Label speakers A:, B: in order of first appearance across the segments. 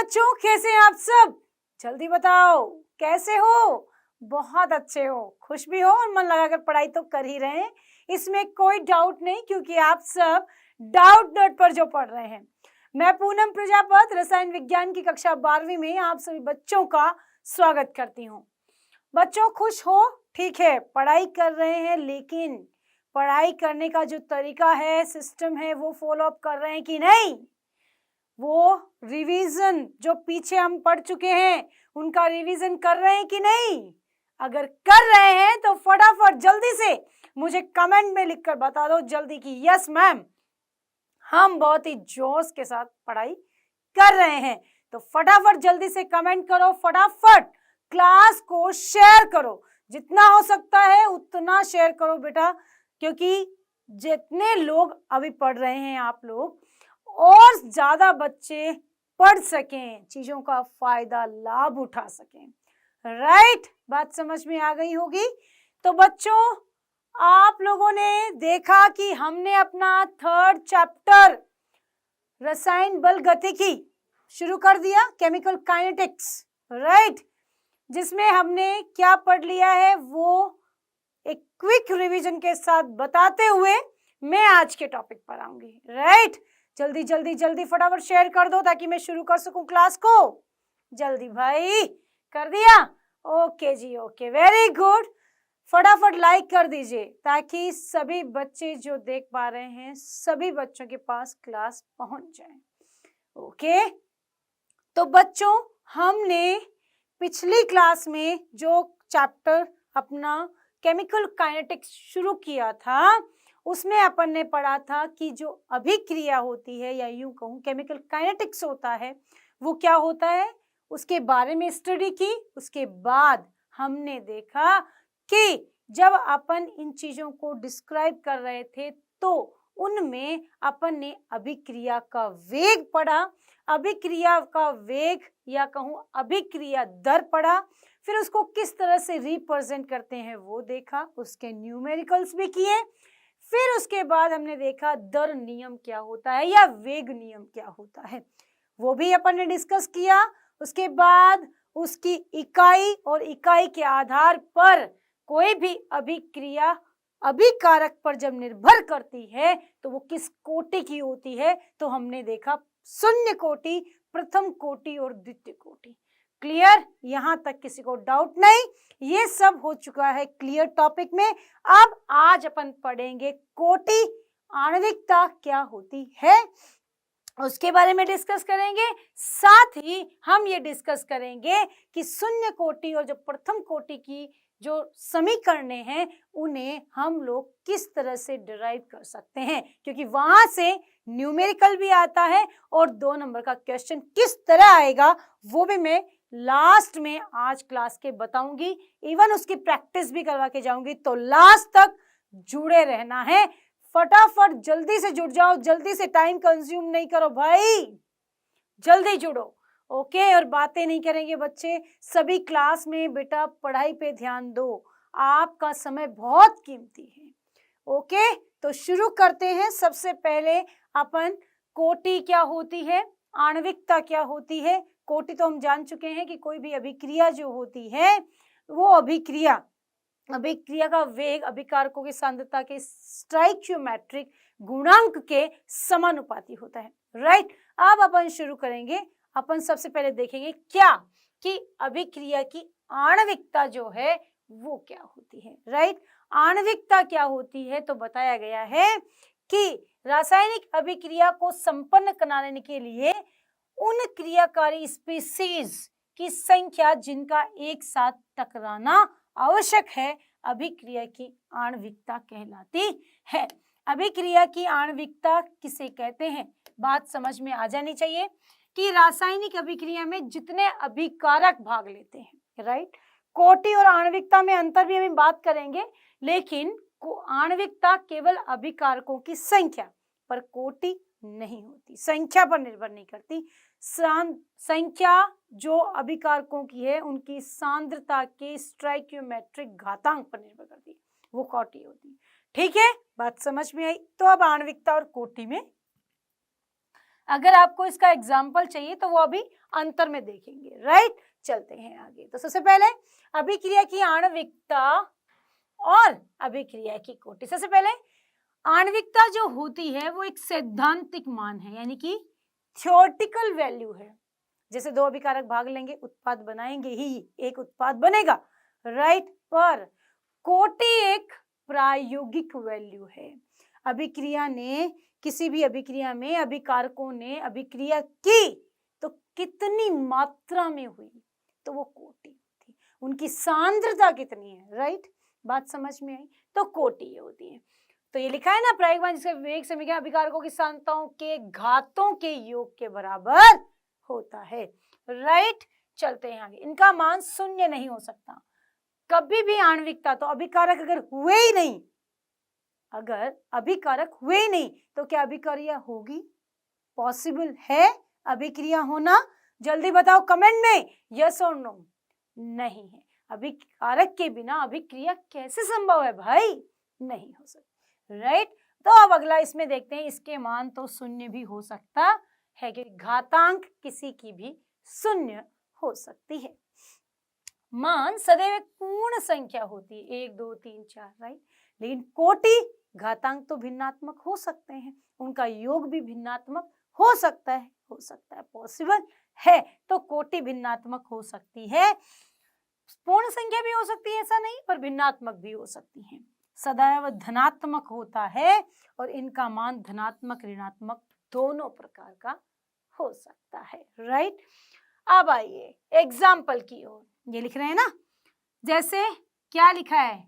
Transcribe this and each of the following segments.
A: बच्चों, कैसे हैं आप सब? जल्दी बताओ, कैसे हो? बहुत अच्छे हो, खुश भी हो और मन लगाकर पढ़ाई तो कर ही रहे हैं, इसमें कोई डाउट नहीं, क्योंकि आप सब डाउट डॉट पर जो पढ़ रहे हैं। मैं पूनम प्रजापत रसायन विज्ञान की कक्षा 12वीं में आप सभी बच्चों का स्वागत करती हूँ। बच्चों, खुश हो? ठीक है, पढ़ाई कर रहे हैं, लेकिन पढ़ाई करने का जो तरीका है, सिस्टम है, वो फॉलो अप कर रहे हैं कि नहीं? वो रिवीजन जो पीछे हम पढ़ चुके हैं, उनका रिवीजन कर रहे हैं कि नहीं? अगर कर रहे हैं तो फटाफट जल्दी से मुझे कमेंट में लिखकर बता दो जल्दी कि यस मैम, हम बहुत ही जोश के साथ पढ़ाई कर रहे हैं। तो फटाफट जल्दी से कमेंट करो, फटाफट क्लास को शेयर करो, जितना हो सकता है उतना शेयर करो बेटा, क्योंकि जितने लोग अभी पढ़ रहे हैं आप लोग, और ज्यादा बच्चे पढ़ सकें, चीजों का फायदा लाभ उठा सकें। राइट, बात समझ में आ गई होगी। तो बच्चों, आप लोगों ने देखा कि हमने अपना 3rd चैप्टर रसायन बल गतिकी शुरू कर दिया, केमिकल काइनेटिक्स। राइट, जिसमें हमने क्या पढ़ लिया है वो एक क्विक रिवीजन के साथ बताते हुए मैं आज के टॉपिक पर आऊंगी। राइट, जल्दी जल्दी जल्दी फटाफट शेयर कर दो ताकि मैं शुरू कर सकूं क्लास को। जल्दी भाई, कर दिया? ओके जी, ओके, वेरी गुड। फटाफट लाइक कर दीजिए ताकि सभी बच्चे जो देख पा रहे हैं, सभी बच्चों के पास क्लास पहुंच जाए। ओके, तो बच्चों, हमने पिछली क्लास में जो चैप्टर अपना केमिकल काइनेटिक्स शुरू किया था, उसमें अपन ने पढ़ा था कि जो अभिक्रिया होती है, या यूं कहूं केमिकल काइनेटिक्स होता है, वो क्या होता है, उसके बारे में स्टडी की। उसके बाद हमने देखा कि जब अपन इन चीजों को डिस्क्राइब कर रहे थे तो उनमें अपन ने अभिक्रिया का वेग पढ़ा, अभिक्रिया का वेग या कहूं अभिक्रिया दर पढ़ा, फिर उसको किस तरह से रिप्रेजेंट करते हैं वो देखा, उसके न्यूमेरिकल्स भी किए। फिर उसके बाद हमने देखा दर नियम क्या होता है या वेग नियम क्या होता है, वो भी अपन ने डिस्कस किया। उसके बाद उसकी इकाई और इकाई के आधार पर कोई भी अभिक्रिया अभिकारक पर जब निर्भर करती है तो वो किस कोटि की होती है, तो हमने देखा शून्य कोटि, प्रथम कोटि और द्वितीय कोटि। क्लियर? यहां तक किसी को डाउट नहीं? ये सब हो चुका है क्लियर टॉपिक में। अब आज अपन पढ़ेंगे कोटि आणविकता क्या होती है, उसके बारे में डिस्कस करेंगे। साथ ही हम ये डिस्कस करेंगे कि शून्य कोटि और जो प्रथम कोटि की जो समीकरणें हैं उन्हें हम लोग किस तरह से डिराइव कर सकते हैं, क्योंकि वहां से न्यूमेरिकल भी आता है और 2 नंबर का क्वेश्चन किस तरह आएगा वो भी मैं लास्ट में आज क्लास के बताऊंगी, इवन उसकी प्रैक्टिस भी करवा के जाऊंगी। तो लास्ट तक जुड़े रहना है, फटाफट जल्दी से जुड़ जाओ, जल्दी से, टाइम कंज्यूम नहीं करो भाई, जल्दी जुड़ो। ओके, और बातें नहीं करेंगे बच्चे, सभी क्लास में बेटा पढ़ाई पे ध्यान दो, आपका समय बहुत कीमती है। ओके, तो शुरू करते हैं। सबसे पहले अपन कोटि क्या होती है, आणविकता क्या होती है। कोटि तो हम जान चुके हैं कि कोई भी अभिक्रिया जो होती है वो अभिक्रिया का वेग अभिकारकों की सांद्रता के स्टोइकियोमेट्रिक गुणांक के समानुपाती होता है। राइट, अब अपन शुरू करेंगे। अपन सबसे पहले देखेंगे क्या कि अभिक्रिया की आणविकता जो है वो क्या होती है। राइट, आणविकता क्या होती है, तो बताया गया है कि रासायनिक अभिक्रिया को संपन्न कराने के लिए उन क्रियाकारी स्पीशीज की संख्या जिनका एक साथ टकराना आवश्यक है, अभिक्रिया की आणविकता कहलाती है। अभिक्रिया की आणविकता किसे कहते हैं, बात समझ में आ जानी चाहिए कि रासायनिक अभिक्रिया में जितने अभिकारक भाग लेते हैं। राइट, कोटि और आणविकता में अंतर भी हम बात करेंगे, लेकिन आणविकता केवल अभिकारकों की संख्या पर, कोटि नहीं होती, संख्या पर निर्भर नहीं करती। संख्या जो अभिकारकों की है उनकी सांद्रता के स्टोइकियोमेट्रिक घातांक पर निर्भर करती है, वो कोटि होती है। ठीक है, बात समझ में आई? तो अब आणविकता और कोटि में अगर आपको इसका एग्जाम्पल चाहिए तो वो अभी अंतर में देखेंगे, राइट। चलते हैं आगे। तो सबसे पहले अभिक्रिया की आणविकता और अभिक्रिया की कोटि। सबसे पहले आणविकता जो होती है वो एक सैद्धांतिक मान है, यानी कि थ्योरेटिकल वैल्यू है। जैसे दो अभिकारक भाग लेंगे, उत्पाद बनाएंगे ही, एक उत्पाद बनेगा, राइट। पर कोटि एक प्रायोगिक वैल्यू है। अभिक्रिया ने, किसी भी अभिक्रिया में अभिकारकों ने अभिक्रिया की तो कितनी मात्रा में हुई, तो वो कोटि थी। उनकी सांद्रता कितनी है, राइट। बात समझ में आई, तो कोटि होती है। तो ये लिखा है ना, प्रायोगिक मान जिसका वेग समीकरण अभिकारकों की सांद्रताओं के घातों के योग के बराबर होता है, राइट। चलते हैं आगे। इनका मान शून्य नहीं हो सकता कभी भी। आणविकता तो अभिकारक अगर हुए ही नहीं, अगर अभिकारक हुए ही नहीं तो क्या अभिक्रिया होगी? पॉसिबल है अभिक्रिया होना? जल्दी बताओ कमेंट में, यस और नो। नहीं है। अभिकारक के बिना अभिक्रिया कैसे संभव है भाई? नहीं हो सकती, राइट। तो अब अगला इसमें देखते हैं, इसके मान तो शून्य भी हो सकता है, क्योंकि घातांक किसी की भी शून्य हो सकती है। मान सदैव एक पूर्ण संख्या होती है, 1 2 3 4, राइट। लेकिन कोटि घातांक तो भिन्नात्मक हो सकते हैं, उनका योग भी भिन्नात्मक हो सकता है, पॉसिबल है। तो कोटि भिन्नात्मक हो सकती है, पूर्ण संख्या भी हो सकती है, ऐसा नहीं, पर भिन्नात्मक भी हो सकती है। सदैव धनात्मक होता है और इनका मान धनात्मक ऋणात्मक दोनों प्रकार का हो सकता है, राइट। अब आइए एग्जाम्पल की ओर। ये लिख रहे हैं ना, जैसे क्या लिखा है,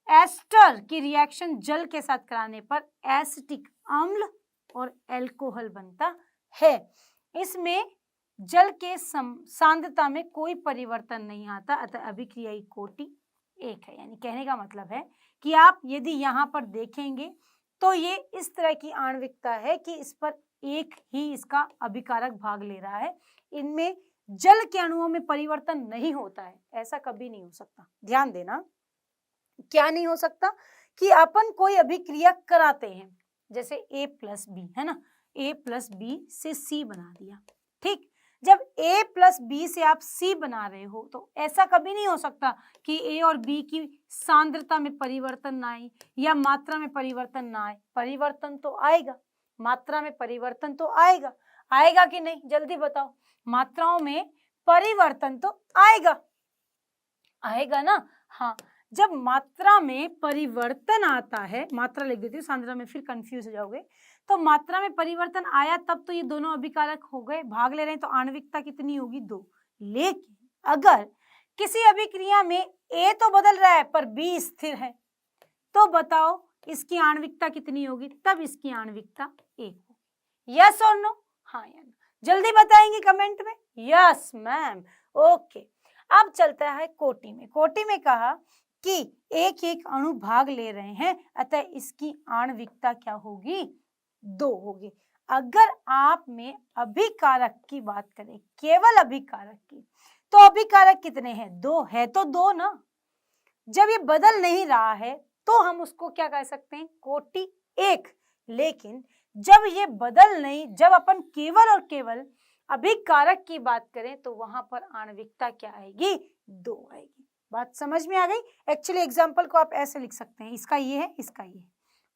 A: एस्टर की रिएक्शन जल के साथ कराने पर एसिटिक अम्ल और अल्कोहल बनता है। इसमें जल के सांद्रता में कोई परिवर्तन नहीं आता, अतः अभिक्रिया की कोटि एक है। यानी कहने का मतलब है कि आप यदि यहाँ पर देखेंगे तो ये इस तरह की आणविकता है कि इस पर एक ही इसका अभिकारक भाग ले रहा है, इनमें जल के अणुओं में परिवर्तन नहीं होता है। ऐसा कभी नहीं हो सकता, ध्यान देना। क्या नहीं हो सकता? कि अपन कोई अभिक्रिया कराते हैं, जैसे A प्लस बी है ना, A प्लस बी से C बना दिया, ठीक। जब A प्लस बी से आप C बना रहे हो तो ऐसा कभी नहीं हो सकता कि A और B की सांद्रता में परिवर्तन ना आए या मात्रा में परिवर्तन ना आए। परिवर्तन तो आएगा, मात्रा में परिवर्तन तो आएगा, आएगा कि नहीं? जल्दी बताओ। मात्राओं में परिवर्तन तो आएगा, आएगा ना? हाँ, जब मात्रा में परिवर्तन आता है, मात्रा लिख देती हूँ, सांद्रता में फिर कंफ्यूज हो जाओगे। तो मात्रा में परिवर्तन आया तब तो ये दोनों अभिकारक हो गए, भाग ले रहे हैं, तो आणविकता कितनी होगी? 2। लेकिन अगर किसी अभिक्रिया में A तो बदल रहा है पर B स्थिर है, तो बताओ इसकी आणविकता कितनी होगी? तब इसकी आणविकता 1 होगी। यस और नो? हाँ या नो? जल्दी बताएंगे कमेंट में, यस मैम, ओके। अब चलता है कोटि में। कोटि में कहा कि एक एक अणु भाग ले रहे हैं, अतः इसकी आणविकता क्या होगी? 2 होगी। अगर आप में अभिकारक की बात करें, केवल अभिकारक की, तो अभिकारक कितने हैं? 2 है, तो 2 ना। जब ये बदल नहीं रहा है तो हम उसको क्या कह सकते हैं? कोटि 1। लेकिन जब ये बदल नहीं, जब अपन केवल और केवल अभिकारक की बात करें तो वहां पर आणविकता क्या आएगी? 2 आएगी। बात समझ में आ गई? एक्चुअली एग्जाम्पल को आप ऐसे लिख सकते हैं, इसका ये है, इसका ये है,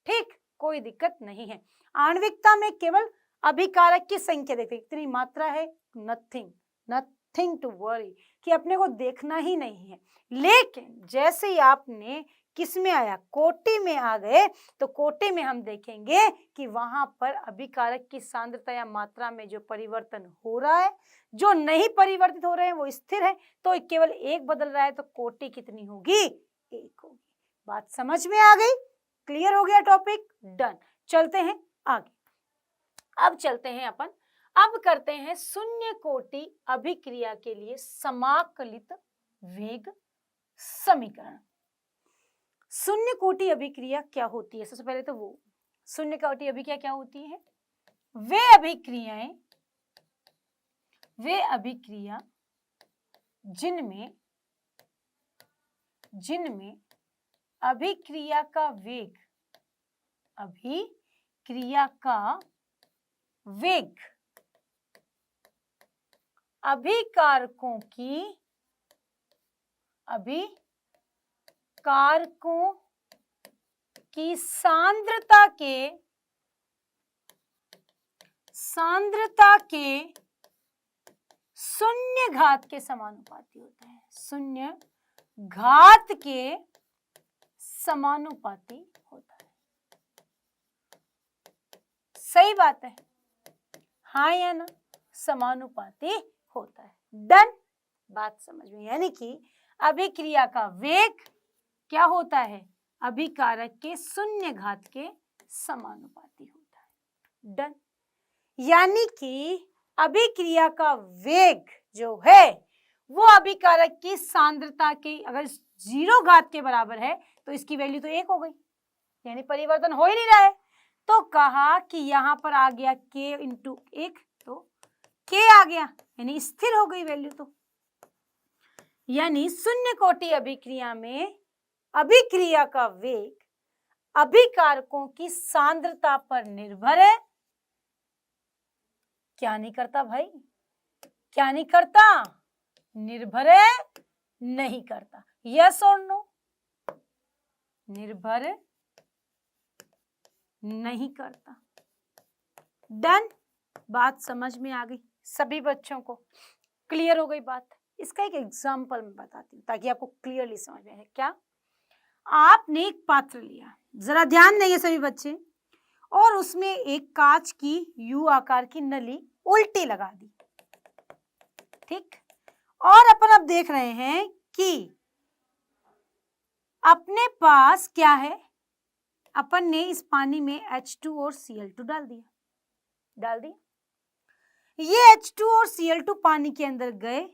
A: ठीक, कोई दिक्कत नहीं है। आणविकता में केवल अभिकारक की संख्या देखते, कितनी मात्रा है, नथिंग टू वरी, कि अपने को देखना ही नहीं है। लेकिन जैसे ही आपने किस में आया, कोटि में आ गए, तो कोटि में हम देखेंगे कि वहां पर अभिकारक की सांद्रता या मात्रा में जो परिवर्तन हो रहा है, जो नहीं परिवर्तित हो रहे हैं वो स्थिर है, तो केवल 1 बदल रहा है, तो कोटि कितनी होगी? 1 होगी। बात समझ में आ गई? क्लियर हो गया टॉपिक? डन। चलते हैं आगे। अब चलते हैं अपन, अब करते हैं शून्य कोटि अभिक्रिया के लिए समाकलित वेग समीकरण। शून्य कोटि अभिक्रिया क्या होती है? सबसे पहले तो वो शून्य कोटि अभिक्रिया क्या होती है? वे अभिक्रिया जिनमें अभिक्रिया का वेग अभिकारकों की सांद्रता के शून्य घात के समानुपाती होता है, शून्य घात के समानुपाती होता है। सही बात है, हाँ या ना? समानुपाती होता है। डन, बात समझ में, यानी कि अभिक्रिया का वेग क्या होता है? अभिकारक के शून्य घात के समानुपाती होता है। डन, यानी कि अभिक्रिया का वेग जो है वो अभिकारक की सांद्रता के अगर 0 घात के बराबर है तो इसकी वैल्यू तो 1 हो गई, यानी परिवर्तन हो ही नहीं रहा है। तो कहा कि यहाँ पर आ गया k इंटू 1, तो k आ गया, यानी स्थिर हो गई वैल्यू। तो यानी शून्य कोटि अभिक्रिया में अभिक्रिया का वेग अभिकारकों की सांद्रता पर निर्भर है। क्या नहीं करता भाई? क्या नहीं करता? निर्भर है? नहीं करता। यस और नो? निर्भर नहीं करता। डन, बात समझ में आ गई सभी बच्चों को? क्लियर हो गई बात? इसका एक एग्जाम्पल मैं बताती हूँ ताकि आपको क्लियरली समझ में आए। क्या? आपने एक पात्र लिया, जरा ध्यान देंगे सभी बच्चे, और उसमें एक कांच की यू आकार की नली उल्टी लगा दी, ठीक? और अपन अब देख रहे हैं कि अपने पास क्या है, अपन ने इस पानी में H2 और Cl2 डाल दिया। ये H2 और Cl2 पानी के अंदर गए,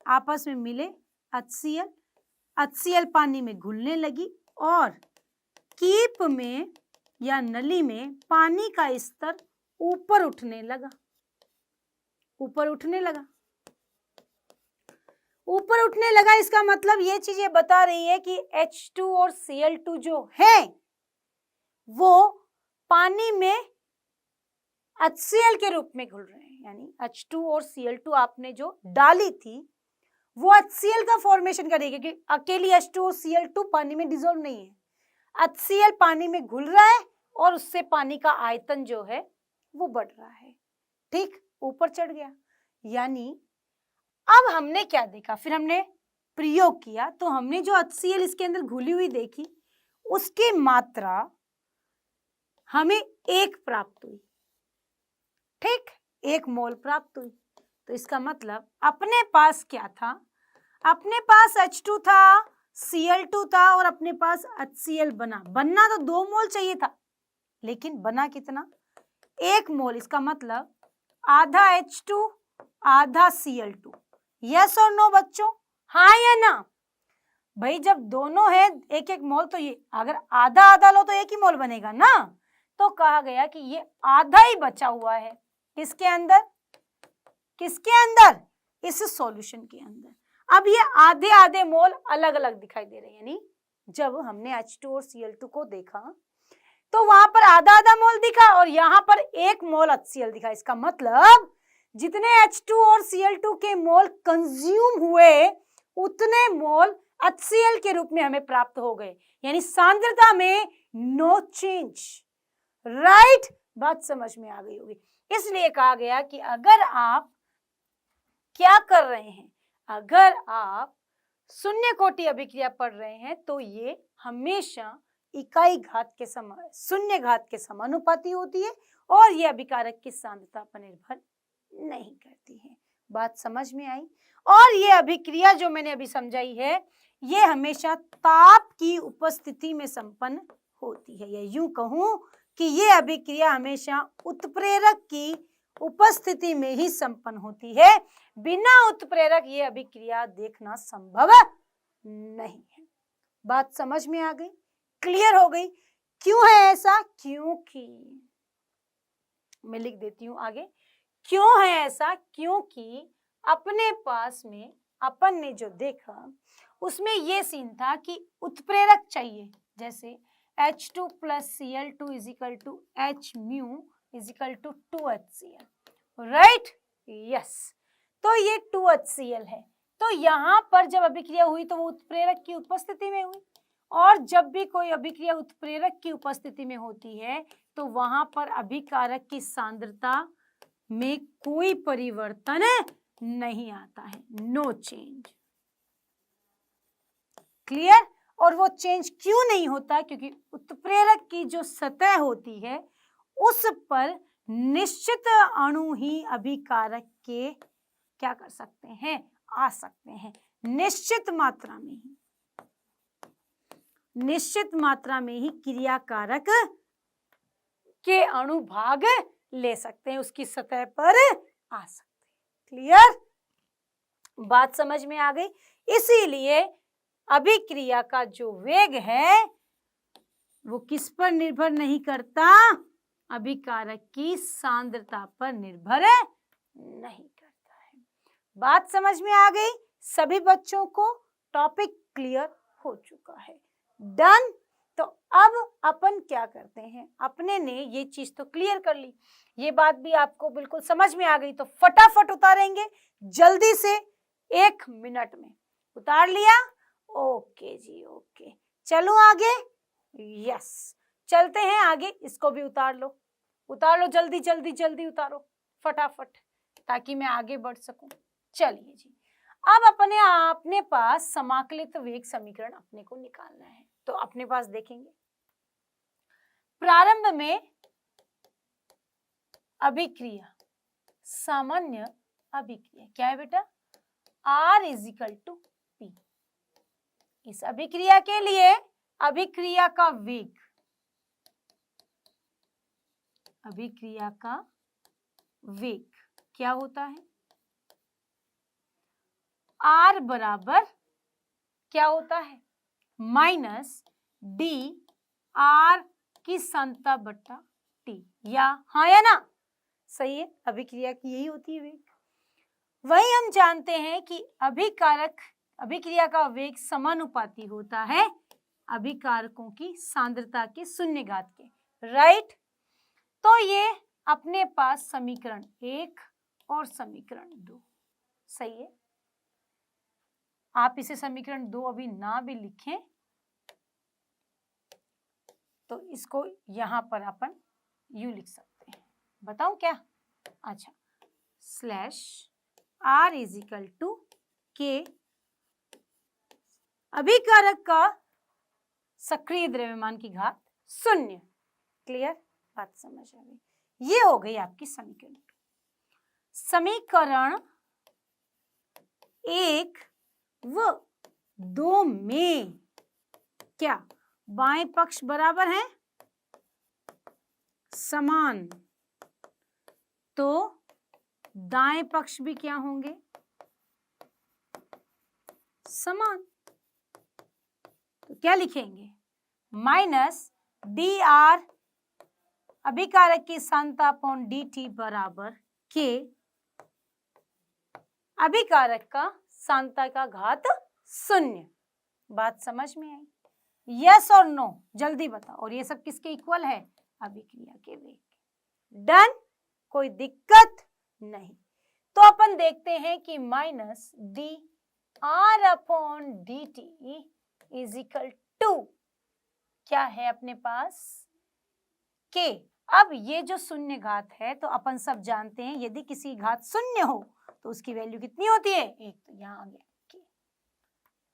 A: आपस में मिले, HCl पानी में घुलने लगी और कीप में या नली में पानी का स्तर ऊपर उठने लगा। इसका मतलब ये चीज ये बता रही है कि H2 और Cl2 जो है वो पानी में HCl के रूप में घुल रहे हैं, यानी H2 और Cl2 आपने जो डाली थी वो HCl का फॉर्मेशन करेगी, क्योंकि अकेली H2 और Cl2 पानी में डिसॉल्व नहीं है, HCl पानी में घुल रहा है और उससे पानी का आयतन जो है वो बढ़ रहा है, ठीक? ऊपर चढ़ गया। यानी अब हमने क्या देखा, फिर हमने प्रयोग किया तो हमने जो HCl इसके अंदर घुली हुई देखी उसकी मात्रा हमें 1 प्राप्त हुई, ठीक? 1 मोल प्राप्त हुई। तो इसका मतलब अपने पास क्या था? अपने पास H2 था, Cl2 था और अपने पास HCl बनना तो 2 मोल चाहिए था, लेकिन बना कितना? 1 मोल। इसका मतलब आधा H2 आधा Cl2। यस और नो बच्चों? हाँ या ना? भाई जब दोनों है 1-1 मोल तो ये अगर आधा आधा लो तो 1 ही मोल बनेगा ना। तो कहा गया कि ये आधा ही बचा हुआ है, किसके अंदर? इस सॉल्यूशन के अंदर। अब ये आधे आधे मोल अलग अलग दिखाई दे रहे हैं, यानी जब हमने H2 और Cl2 को देखा तो वहां पर आधा आधा मोल दिखा और यहाँ पर 1 मोल HCl दिखा। इसका मतलब जितने H2 और Cl2 के मोल कंज्यूम हुए उतने मोल HCl के रूप में हमें प्राप्त हो गए, यानी सांद्रता में नो चेंज। राइट? बात समझ में आ गई होगी। इसलिए कहा गया कि अगर आप क्या कर रहे हैं, अगर आप शून्य कोटि अभिक्रिया पढ़ रहे हैं तो ये हमेशा इकाई घात के शून्य घात के समानुपाती होती है और ये अभिकारक की सांद्रता पर निर्भर नहीं करती है। बात समझ में आई? और ये अभिक्रिया जो मैंने अभी समझाई है ये हमेशा ताप की उपस्थिति में संपन्न होती है, या यूं कहूं कि ये अभिक्रिया हमेशा उत्प्रेरक की उपस्थिति में ही संपन्न होती है। बिना उत्प्रेरक ये अभिक्रिया देखना संभव नहीं है। बात समझ में आ गई? क्लियर हो गई? क्यों है ऐसा? क्योंकि मैं लिख देती हूं आगे, क्यों है ऐसा? क्योंकि अपने पास में अपन ने जो देखा उसमें ये सीन था कि उत्प्रेरक चाहिए, जैसे H2 plus Cl2 is equal to H mu is equal to 2HCl, right? Yes. तो ये 2HCl है। तो यहाँ पर जब अभिक्रिया हुई तो वो उत्प्रेरक की उपस्थिति में हुई, और जब भी कोई अभिक्रिया उत्प्रेरक की उपस्थिति में होती है तो वहां पर अभिकारक की सांद्रता में कोई परिवर्तन नहीं आता है, नो चेंज। क्लियर? और वो चेंज क्यों नहीं होता? क्योंकि उत्प्रेरक की जो सतह होती है उस पर निश्चित अणु ही अभिकारक के क्या कर सकते हैं, आ सकते हैं, निश्चित मात्रा में ही, निश्चित मात्रा में ही क्रियाकारक के अणु भाग ले सकते हैं, उसकी सतह पर आ सकते हैं। क्लियर? बात समझ में आ गई? इसीलिए अभिक्रिया का जो वेग है वो किस पर निर्भर नहीं करता, अभिकारक की सांद्रता पर निर्भर नहीं करता है। बात समझ में आ गई? सभी बच्चों को टॉपिक क्लियर हो चुका है। डन? तो अब अपन क्या करते हैं, अपने ने ये चीज तो क्लियर कर ली, ये बात भी आपको बिल्कुल समझ में आ गई, तो फटाफट उतारेंगे जल्दी से, 1 मिनट में उतार लिया? ओके जी, ओके। चलो आगे, यस चलते हैं आगे। इसको भी उतार लो, उतार लो, जल्दी जल्दी जल्दी उतारो फटाफट, ताकि मैं आगे बढ़ सकूं। चलिए जी, अब अपने पास समाकलित वेग समीकरण अपने को निकालना है। तो अपने पास देखेंगे प्रारंभ में अभिक्रिया, सामान्य अभिक्रिया क्या है बेटा, R = P। इस अभिक्रिया के लिए अभिक्रिया का वेग, अभिक्रिया का वेग क्या होता है, R बराबर क्या होता है, -dR की सांद्रता बटा T, या हाँ या ना, सही है, अभिक्रिया की यही होती है वेग। वही हम जानते हैं कि अभिक्रिया का वेग समानुपाती होता है अभिकारकों की सांद्रता के शून्य घात के, राइट। तो ये अपने पास समीकरण 1 और समीकरण 2 सही है। आप इसे समीकरण 2 अभी ना भी लिखें तो इसको यहां पर अपन यूं लिख सकते हैं, बताऊं क्या, अच्छा, /R = K अभिकारक का सक्रिय द्रव्यमान की घात 0। क्लियर? बात समझ आ गई? ये हो गई आपकी समीकरण। समीकरण 1 व 2 में क्या बाएं पक्ष बराबर है समान, तो दाएं पक्ष भी क्या होंगे समान। तो क्या लिखेंगे, -dR अभिकारक की सांद्रता अपॉन dt बराबर K अभिकारक का सांद्रता का घात 0। बात समझ में आई? यस और नो जल्दी बताओ। और ये सब किसके इक्वल है, अभिक्रिया के वेग। डन? कोई दिक्कत नहीं। तो अपन देखते हैं कि -dR अपॉन dt = क्या है अपने पास K। अब ये जो शून्य घात है तो अपन सब जानते हैं यदि किसी घात 0 हो तो उसकी वैल्यू कितनी होती है, 1। तो यहां आ गया K।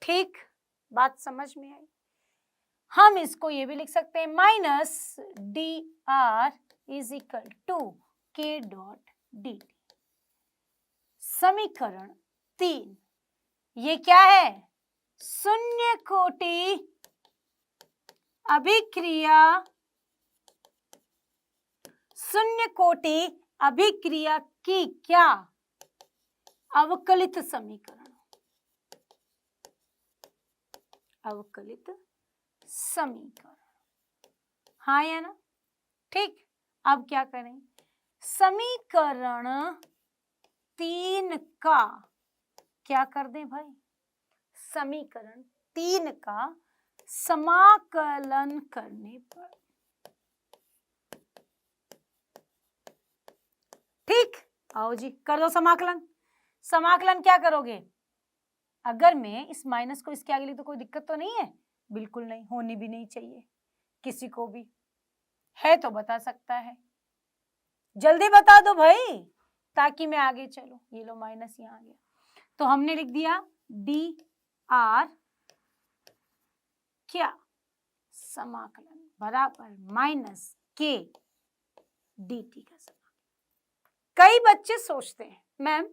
A: ठीक, बात समझ में आई? हम इसको ये भी लिख सकते हैं -dR = K.dt। समीकरण 3 ये क्या है, शून्य कोटि अभिक्रिया, शून्य कोटि अभिक्रिया की क्या अवकलित समीकरण, अवकलित समीकरण, हाँ या ना। ठीक, अब क्या करें, समीकरण 3 का क्या कर दें भाई, समीकरण 3 का समाकलन करने पर, ठीक, आओ जी कर दो समाकलन। समाकलन क्या करोगे? अगर मैं इस माइनस को इसके आगे लिख तो कोई दिक्कत तो नहीं है? बिल्कुल नहीं, होनी भी नहीं चाहिए किसी को भी। है तो बता सकता है, जल्दी बता दो भाई ताकि मैं आगे चलूं। ये लो माइनस यहाँ आ गया, तो हमने लिख दिया डी आर क्या समाकलन बराबर माइनस के डी टी का समाकलन। कई बच्चे सोचते हैं मैम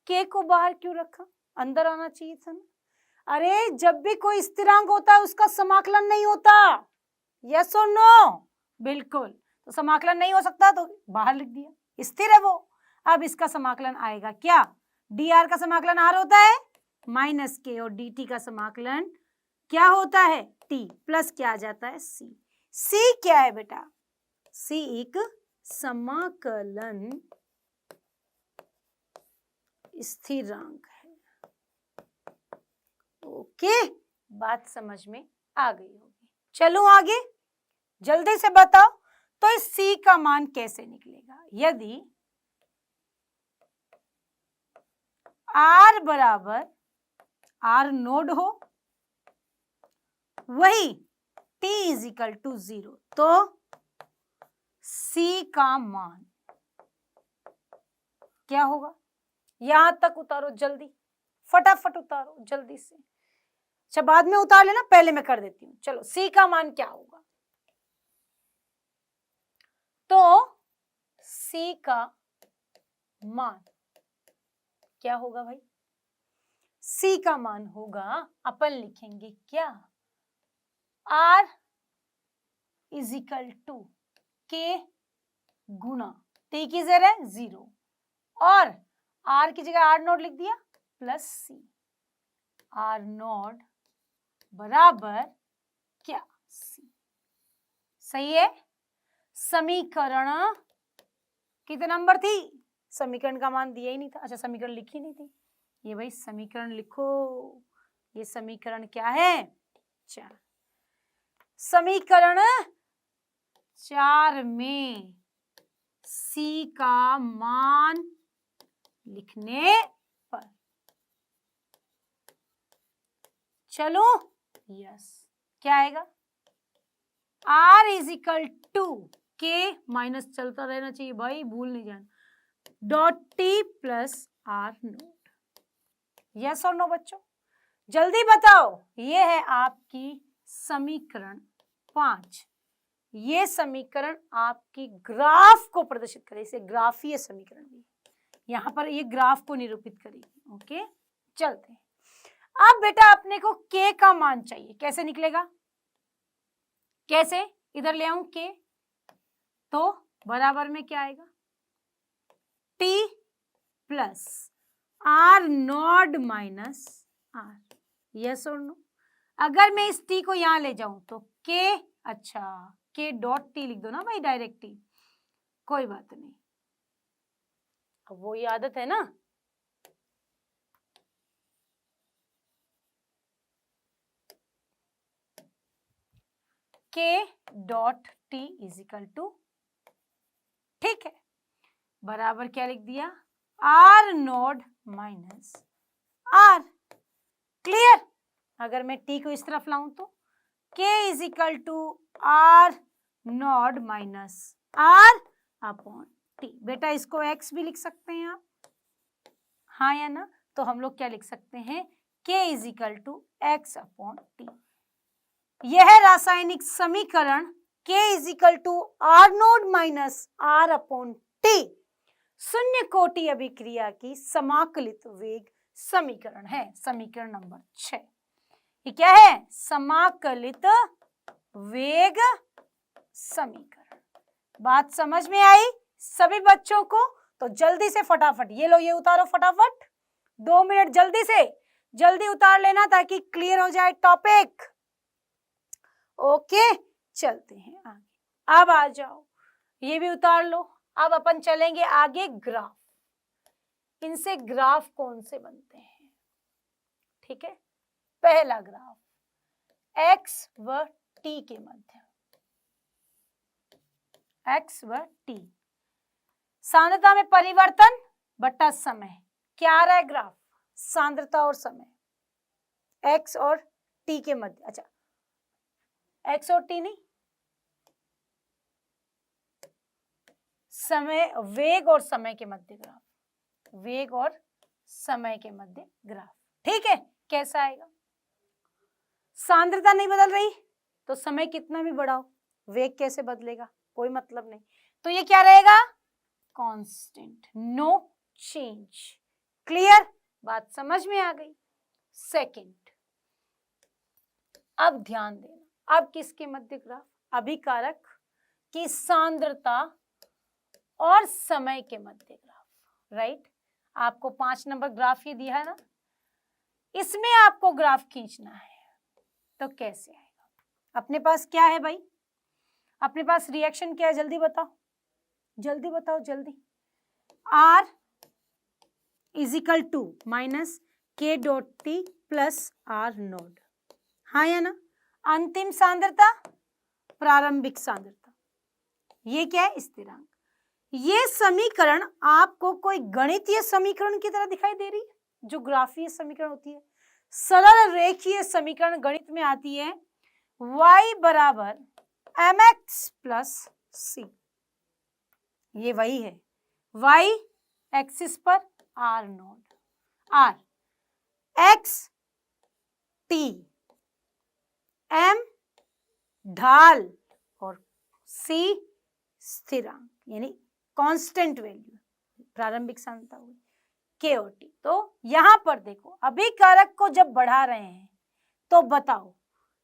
A: के को बाहर क्यों रखा, अंदर आना चाहिए था ना। अरे जब भी कोई स्थिरांक होता है उसका समाकलन नहीं होता, यस और नो? बिल्कुल, तो समाकलन नहीं हो सकता तो बाहर लिख दिया, स्थिर है वो। अब इसका समाकलन आएगा क्या? डी आर का समाकलन आर होता है माइनस के, और डी टी का समाकलन क्या होता है? टी प्लस क्या आ जाता है? सी। सी क्या है बेटा? सी एक समाकलन स्थिरांक है। ओके, बात समझ में आ गई होगी। चलो आगे, जल्दी से बताओ तो इस सी का मान कैसे निकलेगा? यदि आर बराबर आर नोड हो, वही t इज इक्वल टू 0, तो C का मान क्या होगा? यहां तक उतारो जल्दी, फटाफट उतारो जल्दी से। अच्छा बाद में उतार लेना, पहले मैं कर देती हूँ। चलो C का मान क्या होगा? तो C का मान क्या होगा भाई? C का मान होगा, अपन लिखेंगे क्या? R इज इक्वल टू के गुना T की जगह 0 और R की जगह R नोट लिख दिया प्लस C। R नोट बराबर क्या? C। सही है। समीकरण कितने नंबर थी? समीकरण का मान दिया ही नहीं था। अच्छा समीकरण लिखी नहीं थी, ये भाई समीकरण लिखो। ये समीकरण क्या है? 4। समीकरण 4 में C का मान लिखने पर, चलो यस, क्या आएगा? R is equal to K, minus चलता रहना चाहिए भाई, भूल नहीं जाना, dot T plus R naught. Yes और नो बच्चों? जल्दी बताओ। ये है आपकी समीकरण 5। ये समीकरण आपकी ग्राफ को प्रदर्शित करे, इसे ग्राफीय समीकरण भी, यहां पर ये ग्राफ को निरूपित करेगी। ओके चलते हैं। अब बेटा अपने को k का मान चाहिए, कैसे निकलेगा? कैसे? इधर ले आऊं k, तो बराबर में क्या आएगा? t plus R naught minus R. Yes और नो? अगर मैं इस t को यहां ले जाऊं तो k, अच्छा k डॉट t लिख दो ना भाई, डायरेक्ट t, कोई बात नहीं, अब वो आदत है ना। k dot t is equal to, ठीक है, बराबर क्या लिख दिया? R naught minus R. Clear? अगर मैं t को इस तरफ लाऊं तो k is equal to R naught minus R upon T. बेटा इसको x भी लिख सकते हैं आप, हाँ या ना? तो हम लोग क्या लिख सकते हैं? k is equal to X upon T. यह रासायनिक समीकरण k is equal to R naught minus R upon T शून्य कोटि अभिक्रिया की समाकलित वेग समीकरण है। समीकरण नंबर 6। ये क्या है? समाकलित वेग समीकरण। बात समझ में आई सभी बच्चों को? तो जल्दी से फटाफट ये लो, ये उतारो फटाफट, 2 मिनट जल्दी से, जल्दी उतार लेना ताकि क्लियर हो जाए टॉपिक। ओके चलते हैं आगे। अब आ जाओ, ये भी उतार लो। अब अपन चलेंगे आगे ग्राफ। इनसे ग्राफ कौन से बनते हैं? ठीक है, पहला ग्राफ x व t के मध्य, x व t, सांद्रता में परिवर्तन बटा समय क्या आ रहा है ग्राफ? सांद्रता और समय, x और t के मध्य। अच्छा, x और t नहीं, समय, वेग और समय के मध्य ग्राफ, वेग और समय के मध्य ग्राफ। ठीक है, कैसा आएगा? सांद्रता नहीं बदल रही तो समय कितना भी बढ़ाओ, वेग कैसे बदलेगा? कोई मतलब नहीं। तो ये क्या रहेगा? Constant, no change. क्लियर? बात समझ में आ गई? सेकंड, अब ध्यान देना, अब किसके मध्य ग्राफ? अभिकारक की सांद्रता और समय के मध्य ग्राफ, राइट? आपको 5 नंबर ग्राफ ही दिया है ना, इसमें आपको ग्राफ खींचना है। तो कैसे आएगा? अपने पास क्या है भाई? अपने पास रिएक्शन क्या है? जल्दी बताओ, जल्दी बताओ, जल्दी। R = minus K dot T plus R node, हाँ या ना? अंतिम सांद्रता, प्रारंभिक सांद्रता, ये क्या है? स्थिरांक। ये समीकरण आपको कोई गणितीय समीकरण की तरह दिखाई दे रही है? जो ग्राफीय समीकरण होती है, सरल रेखीय समीकरण गणित में आती है, y बराबर mx प्लस c, ये वही है। y एक्सिस पर r node, r x t, m ढाल और c स्थिरांक यानी कांस्टेंट वैल्यू, प्रारंभिक सांद्रता हुई K और T। तो यहां पर देखो, अभिकारक को जब बढ़ा रहे हैं तो बताओ,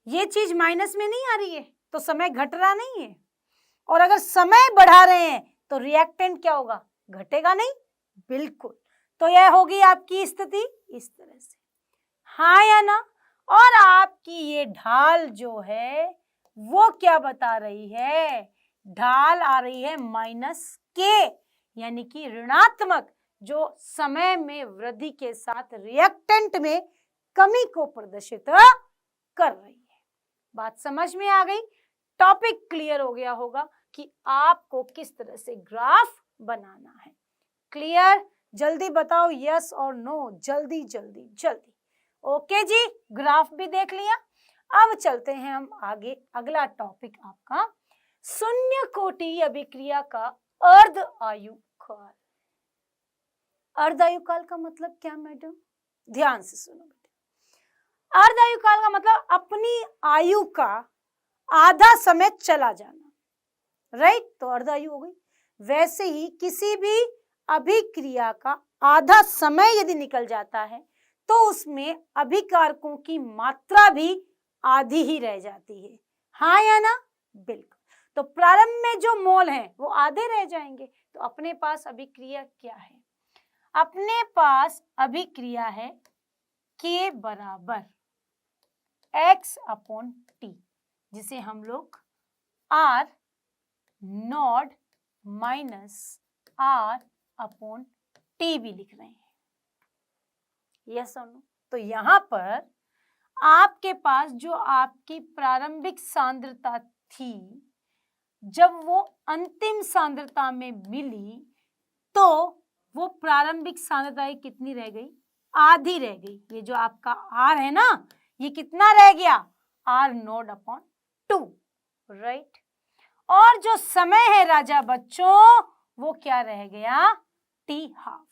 A: ये चीज माइनस में नहीं आ रही है तो समय घट रहा नहीं है, और अगर समय बढ़ा रहे हैं तो रिएक्टेंट क्या होगा? घटेगा नहीं, बिल्कुल। तो यह होगी आपकी स्थिति इस तरह से, हाँ या ना? और आपकी ये ढाल जो है वो क्या बता रही है? ढाल आ रही है -K, यानी कि ऋणात्मक, जो समय में वृद्धि के साथ रिएक्टेंट में कमी को प्रदर्शित कर रही है। बात समझ में आ गई? टॉपिक क्लियर हो गया होगा कि आपको किस तरह से ग्राफ बनाना है। क्लियर? जल्दी बताओ यस और नो, जल्दी जल्दी जल्दी। ओके जी, ग्राफ भी देख लिया। अब चलते हैं हम आगे। अगला टॉपिक आपका शून्य कोटि अभिक्रिया का अर्ध आयु काल। अर्ध आयु काल का मतलब क्या मैडम? ध्यान से सुनो बेटा। अर्ध आयु काल का मतलब अपनी आयु का आधा समय चला जाना, राइट? तो अर्ध आयु हो गई। वैसे ही किसी भी अभिक्रिया का आधा समय यदि निकल जाता है तो उसमें अभिकारकों की मात्रा भी आधी ही रह जाती है, हाँ या ना? बिल्कुल। तो प्रारंभ में जो मोल हैं वो आधे रह जाएंगे। तो अपने पास अभिक्रिया क्या है? अपने पास अभिक्रिया है K बराबर x/t, जिसे हम लोग R नॉट माइनस R/t भी लिख रहे हैं, यस और नो? तो यहां पर आपके पास जो आपकी प्रारंभिक सांद्रता थी, जब वो अंतिम सांद्रता में मिली तो वो प्रारंभिक सांद्रता कितनी रह गई? आधी रह गई। ये जो आपका R है ना, ये कितना रह गया? R naught upon 2, right? और जो समय है राजा बच्चों, वो क्या रह गया? T½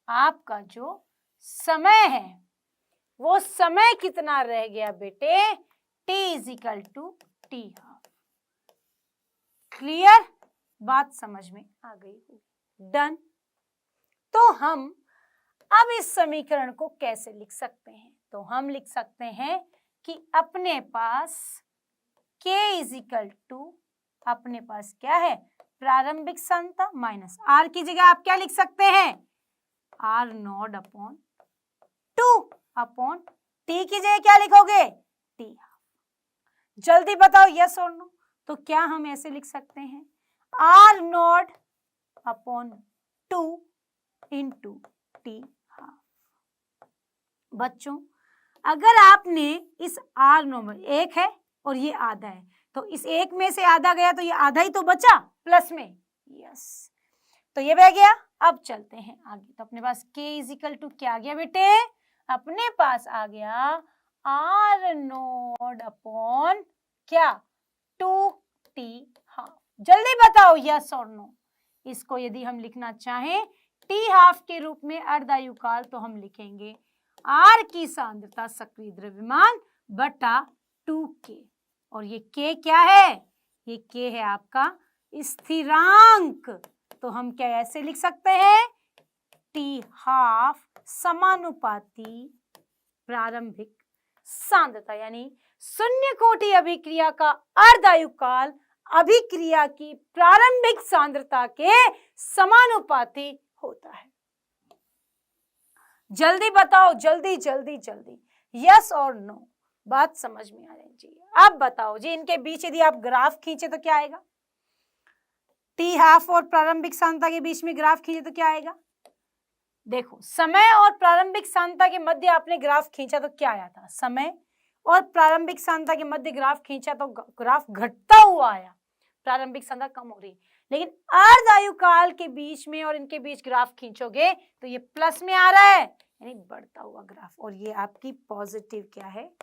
A: आपका जो समय है वो समय कितना रह गया बेटे? T = T½ clear? बात समझ में आ गई होगी। डन। तो हम अब इस समीकरण को कैसे लिख सकते हैं? तो हम लिख सकते हैं कि अपने पास K = अपने पास क्या है? प्रारंभिक सांद्रता माइनस R की जगह आप क्या लिख सकते हैं? R नॉट अपॉन 2/T की जगह क्या लिखोगे? T²। जल्दी बताओ यस और नो। तो क्या हम ऐसे लिख सकते हैं? R naught upon 2 into T½ बच्चों, अगर आपने इस R नॉट, एक है और ये आधा है, तो इस एक में से आधा गया तो ये आधा ही तो बचा प्लस में, यस। तो ये बह गया अब चलते हैं आगे। तो अपने पास k इजिकल टू क्या आ गया बेटे? अपने पास आ गया r नोड अपॉन क्या? 2t half. जल्दी बताओ यस और नो। इसको यदि हम लिखना चाहें t हाफ के रूप में अर्धायुकाल तो हम लिखेंगे r की सांद्रता सक्रिय द्रव्यमान बटा 2k। और ये k क्या है? ये k है आपका स्थिरांक। तो हम क्या ऐसे लिख सकते हैं? t हाफ समानुपाती प्रारंभिक सांद्रता, यानी शून्य कोटि अभिक्रिया का अर्धायुकाल अभिक्रिया की प्रारंभिक सांद्रता के समानुपाती होता है। जल्दी बताओ, जल्दी जल्दी जल्दी, यस और नो। बात समझ में आ रही जी? अब बताओ जी, इनके बीच यदि आप ग्राफ खींचे तो क्या आएगा? टी हाफ और प्रारंभिक सांद्रता के बीच में ग्राफ खींचे तो क्या आएगा? देखो, समय और प्रारंभिक सांद्रता के मध्य आपने ग्राफ खींचा तो क्या आया था? समय और प्रारंभिक सांद्रता के मध्य ग्राफ खींचा तो ग्राफ घटता हुआ आया, प्रारंभिक सांद्रता कम हो रही। लेकिन अर्धायुकाल के बीच में और इनके बीच ग्राफ खींचोगे तो ये प्लस में आ रहा है, यानी बढ़ता हुआ ग्राफ, और ये आपकी पॉजिटिव क्या है?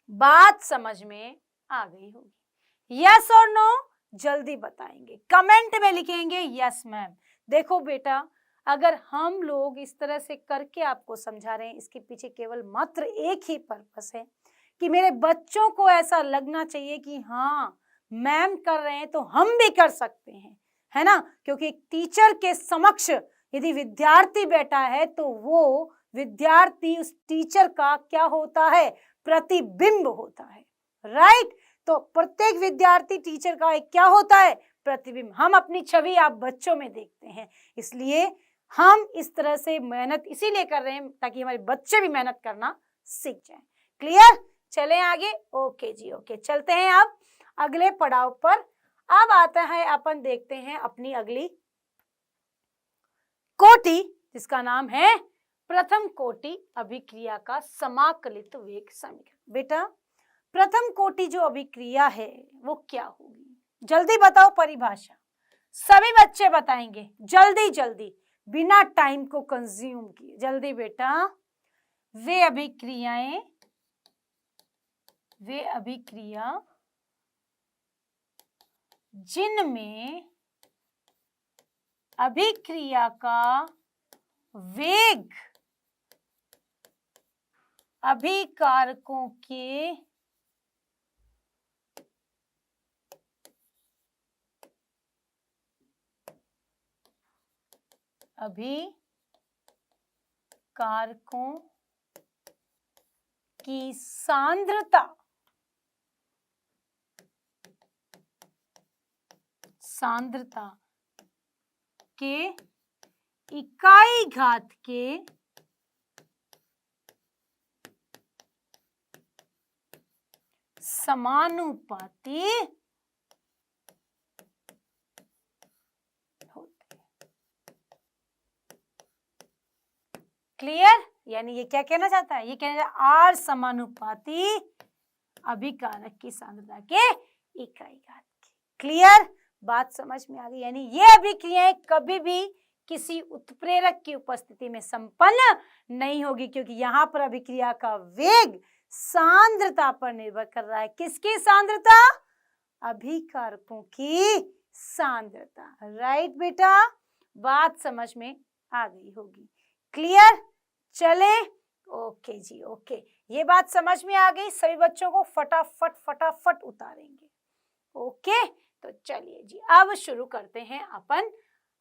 A: बात समझ में आ गई होगी। यस और नो जल्दी बताएंगे, कमेंट में लिखेंगे यस मैम। देखो बेटा, अगर हम लोग इस तरह से करके आपको समझा रहे हैं, इसके पीछे केवल मात्र एक ही पर्पस है कि मेरे बच्चों को ऐसा लगना चाहिए कि हाँ मैम कर रहे हैं तो हम भी कर सकते हैं, है ना? क्योंकि एक टीचर के समक्ष यदि विद्यार्थी बैठा है तो वो विद्यार्थी उस टीचर का क्या होता है? प्रतिबिंब होता है, राइट? तो प्रत्येक विद्यार्थी टीचर का एक क्या होता है? प्रतिबिंब। हम अपनी छवि आप बच्चों में देखते हैं, इसलिए हम इस तरह से मेहनत इसीलिए कर रहे हैं ताकि हमारे बच्चे भी मेहनत करना सीख जाएं। क्लियर? चलें आगे। ओके जी, ओके, चलते हैं अब अगले पड़ाव पर। अब आता है, अपन देखते हैं अपनी अगली कोटि, जिसका नाम है प्रथम कोटि अभिक्रिया का समाकलित वेग समीकरण। बेटा, प्रथम कोटि जो अभिक्रिया है वो क्या होगी? जल्दी बताओ परिभाषा। सभी बच्चे बताएंगे, जल्दी जल्दी, बिना टाइम को कंज्यूम किए। जल्दी बेटा। वे अभिक्रिया जिनमें अभिक्रिया का वेग अभिकारकों के की सांद्रता के इकाई घात के समानुपाती होते। क्लियर? यानी ये क्या कहना चाहता है? ये कहना चाहता है आर समानुपाती अभिकारक की सांद्रता के इकाई घात की। क्लियर? बात समझ में आ गई? यानी ये अभिक्रियाएं कभी भी किसी उत्प्रेरक की उपस्थिति में संपन्न नहीं होगी, क्योंकि यहाँ पर अभिक्रिया का वेग सांद्रता पर निर्भर कर रहा है। किसकी सांद्रता? अभिकारकों की सांद्रता। राइट बेटा? बात समझ में आ गई होगी। क्लियर? चले? ओके जी, ओके, ये बात समझ में आ गई। सभी बच्चों को फटाफट उतारेंगे। ओके, तो चलिए जी, अब शुरू करते हैं अपन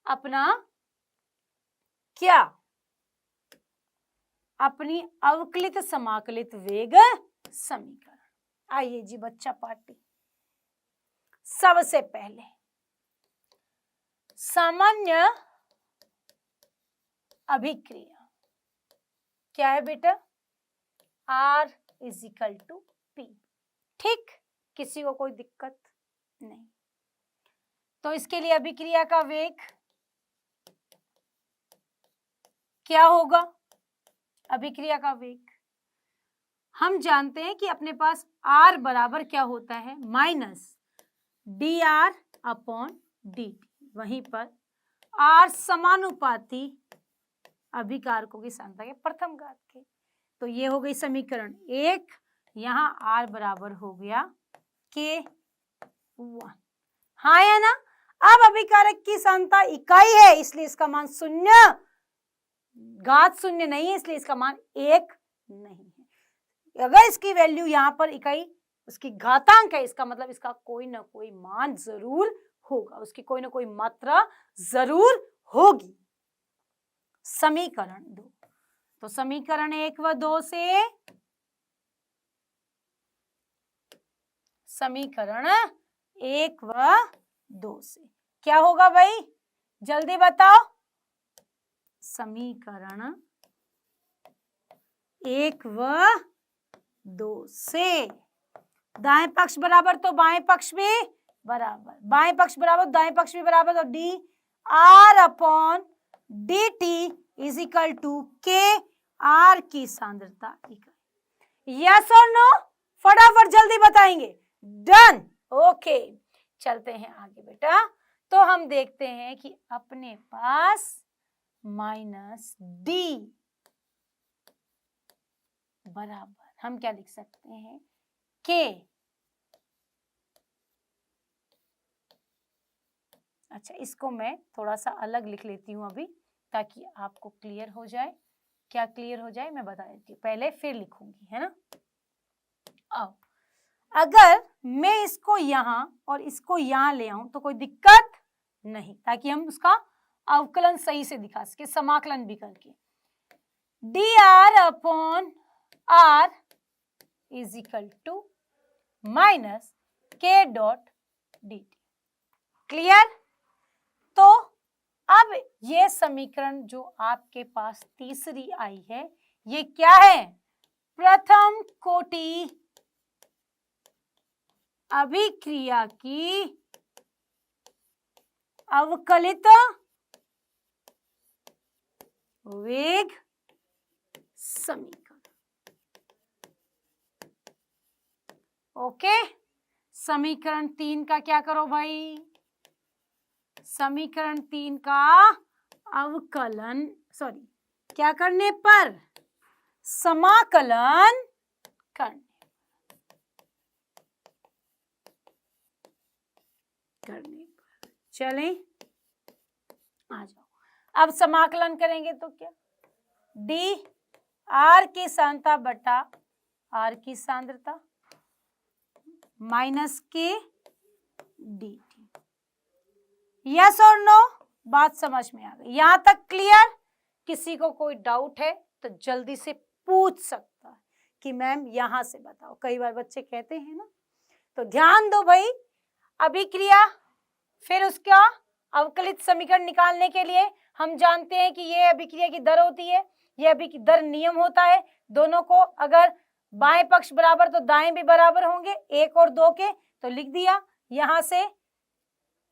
A: अपना क्या? अपनी अवकलित समाकलित वेग समीकरण। आइए जी बच्चा पार्टी। सबसे पहले सामान्य अभिक्रिया क्या है बेटा? R is equal to P। ठीक, किसी को कोई दिक्कत नहीं? तो इसके लिए अभिक्रिया का वेग क्या होगा? अभिक्रिया का वेग हम जानते हैं कि अपने पास R बराबर क्या होता है? Minus dr upon dt। वहीं पर आर समानुपाती अभिकारकों की सांद्रता के प्रथम घात के। तो ये हो गई समीकरण 1, यहाँ आर बराबर हो गया K1। हाँ या ना? अब अभिकारक की सांद्रता इकाई है, इसलिए इसका मान 0, घात 0 नहीं है, इसलिए इसका मान 1 नहीं है। अगर इसकी वैल्यू यहाँ पर इकाई उसकी घातांक है, इसका मतलब इसका कोई ना कोई मान जरूर होगा, उसकी कोई ना कोई मात्रा जरूर होगी। समीकरण 2, तो समीकरण 1 व 2 से, समीकरण 1 व 2 से क्या होगा भाई, जल्दी बताओ। समीकरण 1 व 2 से दाएं पक्ष बराबर तो बाएं पक्ष भी बराबर, बाएं पक्ष बराबर दाएं पक्ष भी बराबर, तो D R upon D T is equal to K R की सांद्रता इकाई। यस और नो, फटाफट जल्दी बताएंगे। डन, ओके, चलते हैं आगे बेटा। तो हम देखते हैं कि अपने पास माइनस डी बराबर हम क्या लिख सकते हैं, के। अच्छा, इसको मैं थोड़ा सा अलग लिख लेती हूं अभी, ताकि आपको क्लियर हो जाए। क्या क्लियर हो जाए मैं बता देती हूँ, पहले फिर लिखूंगी, है ना। अब अगर मैं इसको यहाँ और इसको यहाँ ले आऊं तो कोई दिक्कत नहीं, ताकि हम उसका अवकलन सही से दिखा सके, समाकलन भी करके। D R upon R is equal to minus K dot D T. Clear? तो अब ये समीकरण जो आपके पास तीसरी आई है, ये क्या है, प्रथम कोटि अभिक्रिया की अवकलित वेग समीकरण। ओके, समीकरण 3 का क्या करो भाई, समीकरण 3 का अवकलन, सॉरी क्या करने पर, समाकलन करने पर। चलें, आ जाओ। अब समाकलन करेंगे तो क्या, डी आर की सांद्रता बटा आर की सांद्रता माइनस के डी टी। यस और नो, बात समझ में आ गई यहां तक? क्लियर? किसी को कोई डाउट है तो जल्दी से पूछ सकता है कि मैम यहां से बताओ, कई बार बच्चे कहते हैं ना। तो ध्यान दो भाई, अभिक्रिया, फिर उसका अवकलित समीकरण निकालने के लिए हम जानते हैं कि ये अभिक्रिया की दर होती है, ये अभिक्रिया दर नियम होता है, दोनों को अगर बाएं पक्ष बराबर तो दाएं भी बराबर होंगे, 1 और 2 के, तो लिख दिया। यहां से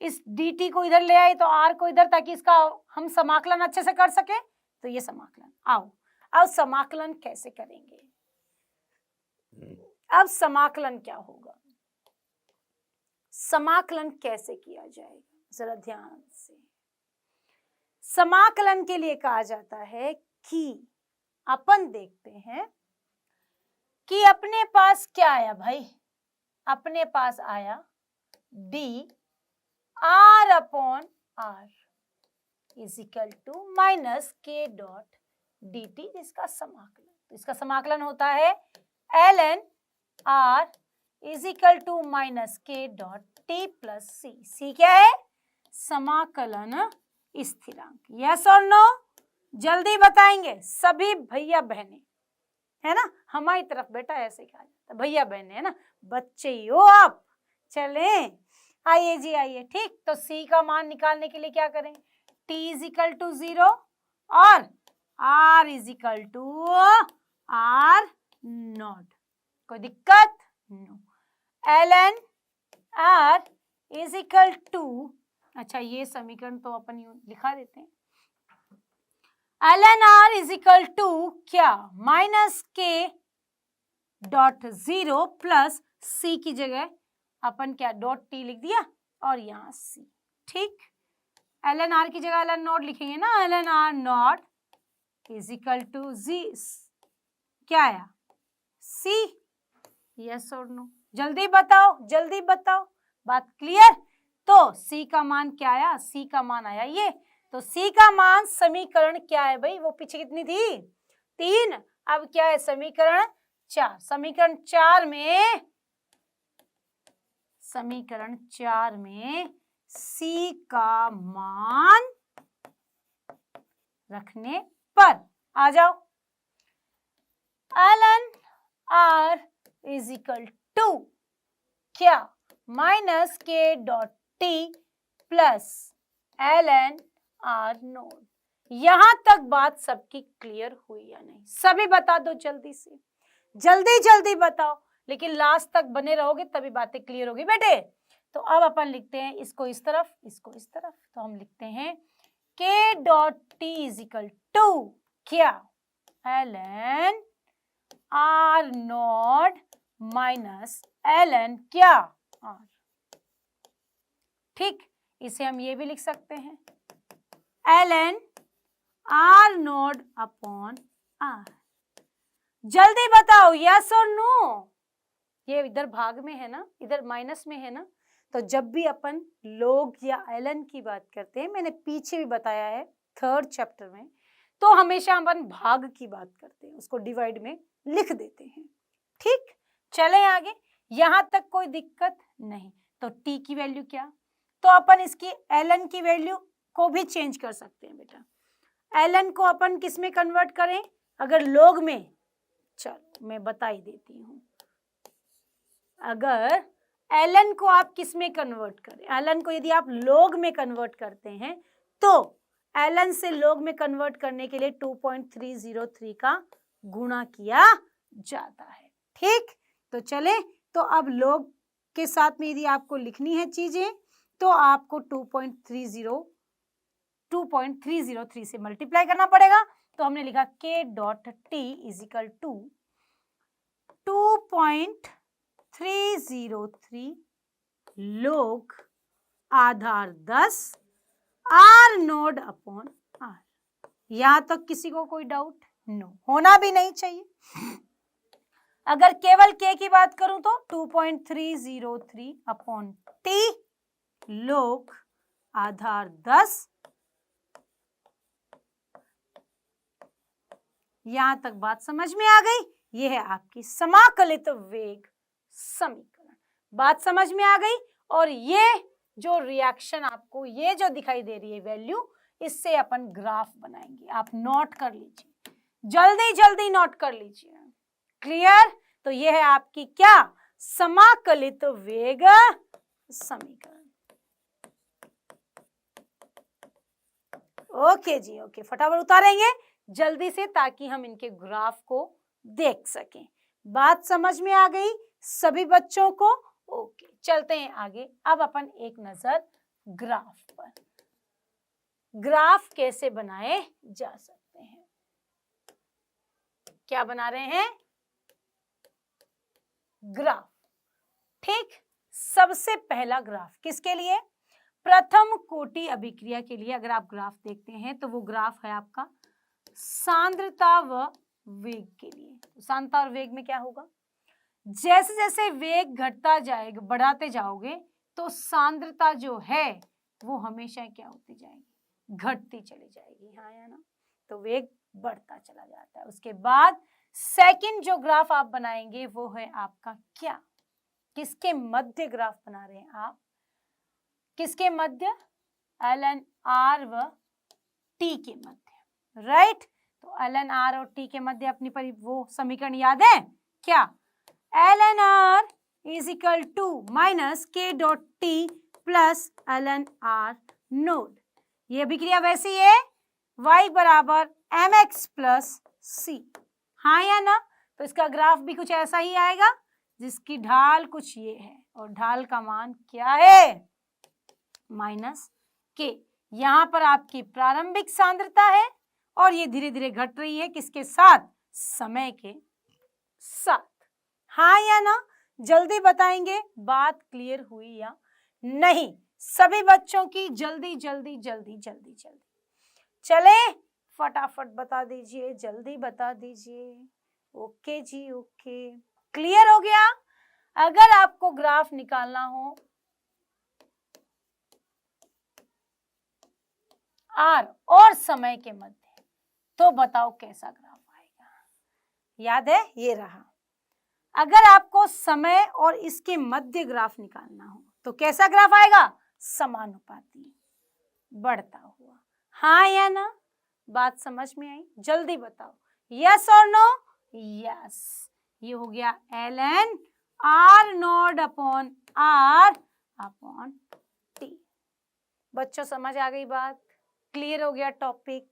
A: इस dt को इधर ले आए तो r को इधर, ताकि इसका हम समाकलन अच्छे से कर सके। तो ये समाकलन, आओ अब समाकलन कैसे करेंगे, अब समाकलन क्या होगा, समाकलन कैसे किया जाएगा, जरा ध्यान से। समाकलन के लिए कहा जाता है कि अपन देखते हैं कि अपने पास क्या आया भाई, अपने पास आया D R upon R is equal to minus K dot D T, इसका समाकलन। तो इसका समाकलन होता है L N R is equal to minus K dot T plus C. C क्या है, समाकलन स्थिरांक। यस और नो, जल्दी बताएंगे सभी भैया बहने, है ना। हमारी तरफ बेटा ऐसे कहा जाता है, भैया बहने, है ना, बच्चे ही हो आप। चलें, आइए जी आइए। ठीक, तो c का मान निकालने के लिए क्या करें, t इज इक्वल टू 0 और r is equal to r naught. कोई दिक्कत? No. ln r is equal to, अच्छा ये समीकरण तो अपन यूं लिखा देते हैं, ln r is equal to क्या, minus K dot 0 plus c की जगह अपन क्या डॉट टी लिख दिया और यहाँ c। ठीक, ln r की जगह ln नॉट लिखेंगे ना, ln r naught is equal to G, क्या आया c, यस और नो, जल्दी बताओ जल्दी बताओ, बात क्लियर। तो c का मान क्या आया, c का मान आया ये, तो c का मान समीकरण क्या है भाई, वो पीछे कितनी थी 3, अब क्या है समीकरण 4, समीकरण 4 में c का मान रखने पर आ जाओ, ln r is equal to क्या, minus K dot T plus ln r naught. यहां तक बात सबकी क्लियर हुई या नहीं, सभी बता दो जल्दी से, जल्दी जल्दी बताओ, लेकिन लास्ट तक बने रहोगे तभी बातें क्लियर होगी बेटे। तो अब अपन लिखते हैं इसको इस तरफ, इसको इस तरफ, तो हम लिखते हैं k dot T is equal to क्या, ln r naught minus ln क्या r, ठीक। इसे हम ये भी लिख सकते हैं ln r naught upon r। जल्दी बताओ यस और नो, ये इधर भाग में है ना, इधर माइनस में है ना, तो जब भी अपन लोग या ln की बात करते हैं, मैंने पीछे भी बताया है 3rd चैप्टर में, तो हमेशा अपन भाग की बात करते हैं, उसको डिवाइड में लिख देते हैं, ठीक। चले आगे, यहां तक कोई दिक्कत नहीं। तो t की वैल्यू क्या, तो अपन इसकी ln की वैल्यू को भी चेंज कर सकते हैं बेटा। ln को अपन किस में कन्वर्ट करें, अगर लोग में, चलो मैं बता ही देती हूँ, अगर ln को आप किस में कन्वर्ट करें, ln को यदि आप लोग में कन्वर्ट करते हैं, तो ln से लोग में कन्वर्ट करने के लिए 2.303 का गुणा किया जाता है, ठीक। तो चले, तो अब लोग के साथ में यदि आपको लिखनी है चीजें, तो आपको 2.303 से मल्टीप्लाई करना पड़ेगा। तो हमने लिखा k dot T is equal to 2.303 log आधार 10 r नोड अपॉन r। यहां तक किसी को कोई डाउट, नो, होना भी नहीं चाहिए। अगर केवल k की बात करूं तो 2.303 अपॉन t लोग आधार 10, यहां तक बात समझ में आ गई। यह है आपकी समाकलित वेग समीकरण, बात समझ में आ गई। और ये जो रिएक्शन आपको ये जो दिखाई दे रही है वैल्यू, इससे अपन ग्राफ बनाएंगे, आप नोट कर लीजिए, जल्दी जल्दी नोट कर लीजिए, क्लियर। तो ये है आपकी क्या, समाकलित वेग समीकरण। ओके जी, ओके, फटाफट उतारेंगे जल्दी से ताकि हम इनके ग्राफ को देख सकें। बात समझ में आ गई सभी बच्चों को, ओके। चलते हैं आगे, अब अपन एक नजर ग्राफ पर, ग्राफ कैसे बनाए जा सकते हैं। क्या बना रहे हैं, ग्राफ, ठीक। सबसे पहला ग्राफ किसके लिए, प्रथम कोटि अभिक्रिया के लिए। अगर आप ग्राफ देखते हैं तो वो ग्राफ है आपका सांद्रता व वेग के लिए। सांद्रता और वेग में क्या होगा, जैसे जैसे वेग घटता जाएगा, बढ़ाते जाओगे, तो सांद्रता जो है वो हमेशा क्या होती जाएगी, घटती चली जाएगी, हाँ या ना। तो वेग बढ़ता चला जाता है। उसके बाद सेकंड जो ग्राफ आप बनाएंगे वो है आपका क्या, किसके मध्य ग्राफ बना रहे हैं आप, किसके मध्य, ln r व t के मध्य, राइट। तो ln r और t के मध्य अपनी वो समीकरण याद है क्या, ln r is equal to minus k dot T plus ln r naught. ये अभिक्रिया वैसी है, y बराबर mx प्लस c, हाँ या ना। तो इसका ग्राफ भी कुछ ऐसा ही आएगा, जिसकी ढाल कुछ ये है और ढाल का मान क्या है, माइनस के। यहां पर आपकी प्रारंभिक सांद्रता है और ये धीरे धीरे घट रही है, किसके साथ, समय के साथ, हाँ या ना। जल्दी बताएंगे बात क्लियर हुई या नहीं। सभी बच्चों की जल्दी जल्दी जल्दी जल्दी जल्दी चले, फटाफट बता दीजिए, जल्दी बता दीजिए। ओके जी, ओके, क्लियर हो गया। अगर आपको ग्राफ निकालना हो आर और समय के मध्य, तो बताओ कैसा ग्राफ आएगा। याद है, ये रहा। अगर आपको समय और इसके मध्य ग्राफ निकालना हो तो कैसा ग्राफ आएगा, समानुपाती, बढ़ता हुआ। हाँ या ना, बात समझ में आई, जल्दी बताओ, यस और नो। यस, ये हो गया ln r naught upon r upon t। बच्चों समझ आ गई बात, क्लियर हो गया टॉपिक,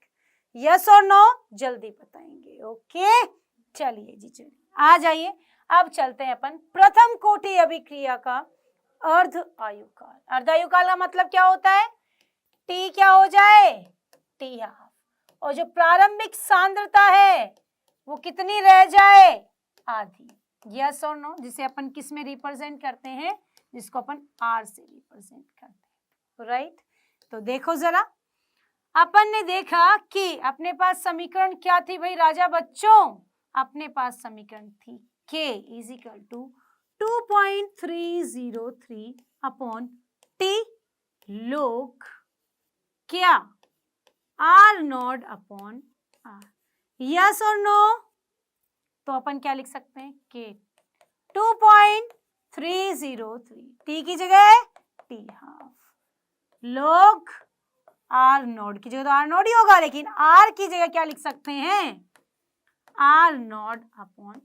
A: यस और नो, जल्दी बताएंगे। ओके, चलिए जी, चलिए आ जाइए। अब चलते हैं अपन प्रथम कोटि अभिक्रिया का अर्ध आयुकाल। अर्ध आयुकाल का मतलब क्या होता है, टी क्या हो जाए, टी हाफ, और जो प्रारंभिक सांद्रता है वो कितनी रह जाए, आधी। यस और नो, जिसे अपन किस में रिप्रेजेंट करते हैं, जिसको अपन आर से रिप्रेजेंट करते हैं, राइट। तो देखो जरा, अपन ने देखा कि अपने पास समीकरण क्या थी भाई राजा बच्चों, अपने पास समीकरण थी k is equal to 2.303 upon t log क्या, r naught upon r। Yes और नो, तो अपन क्या लिख सकते हैं, k 2.303, t की जगह t half, log r not की जगह तो r नॉट ही होगा, लेकिन r की जगह क्या लिख सकते हैं, r नॉट अपॉन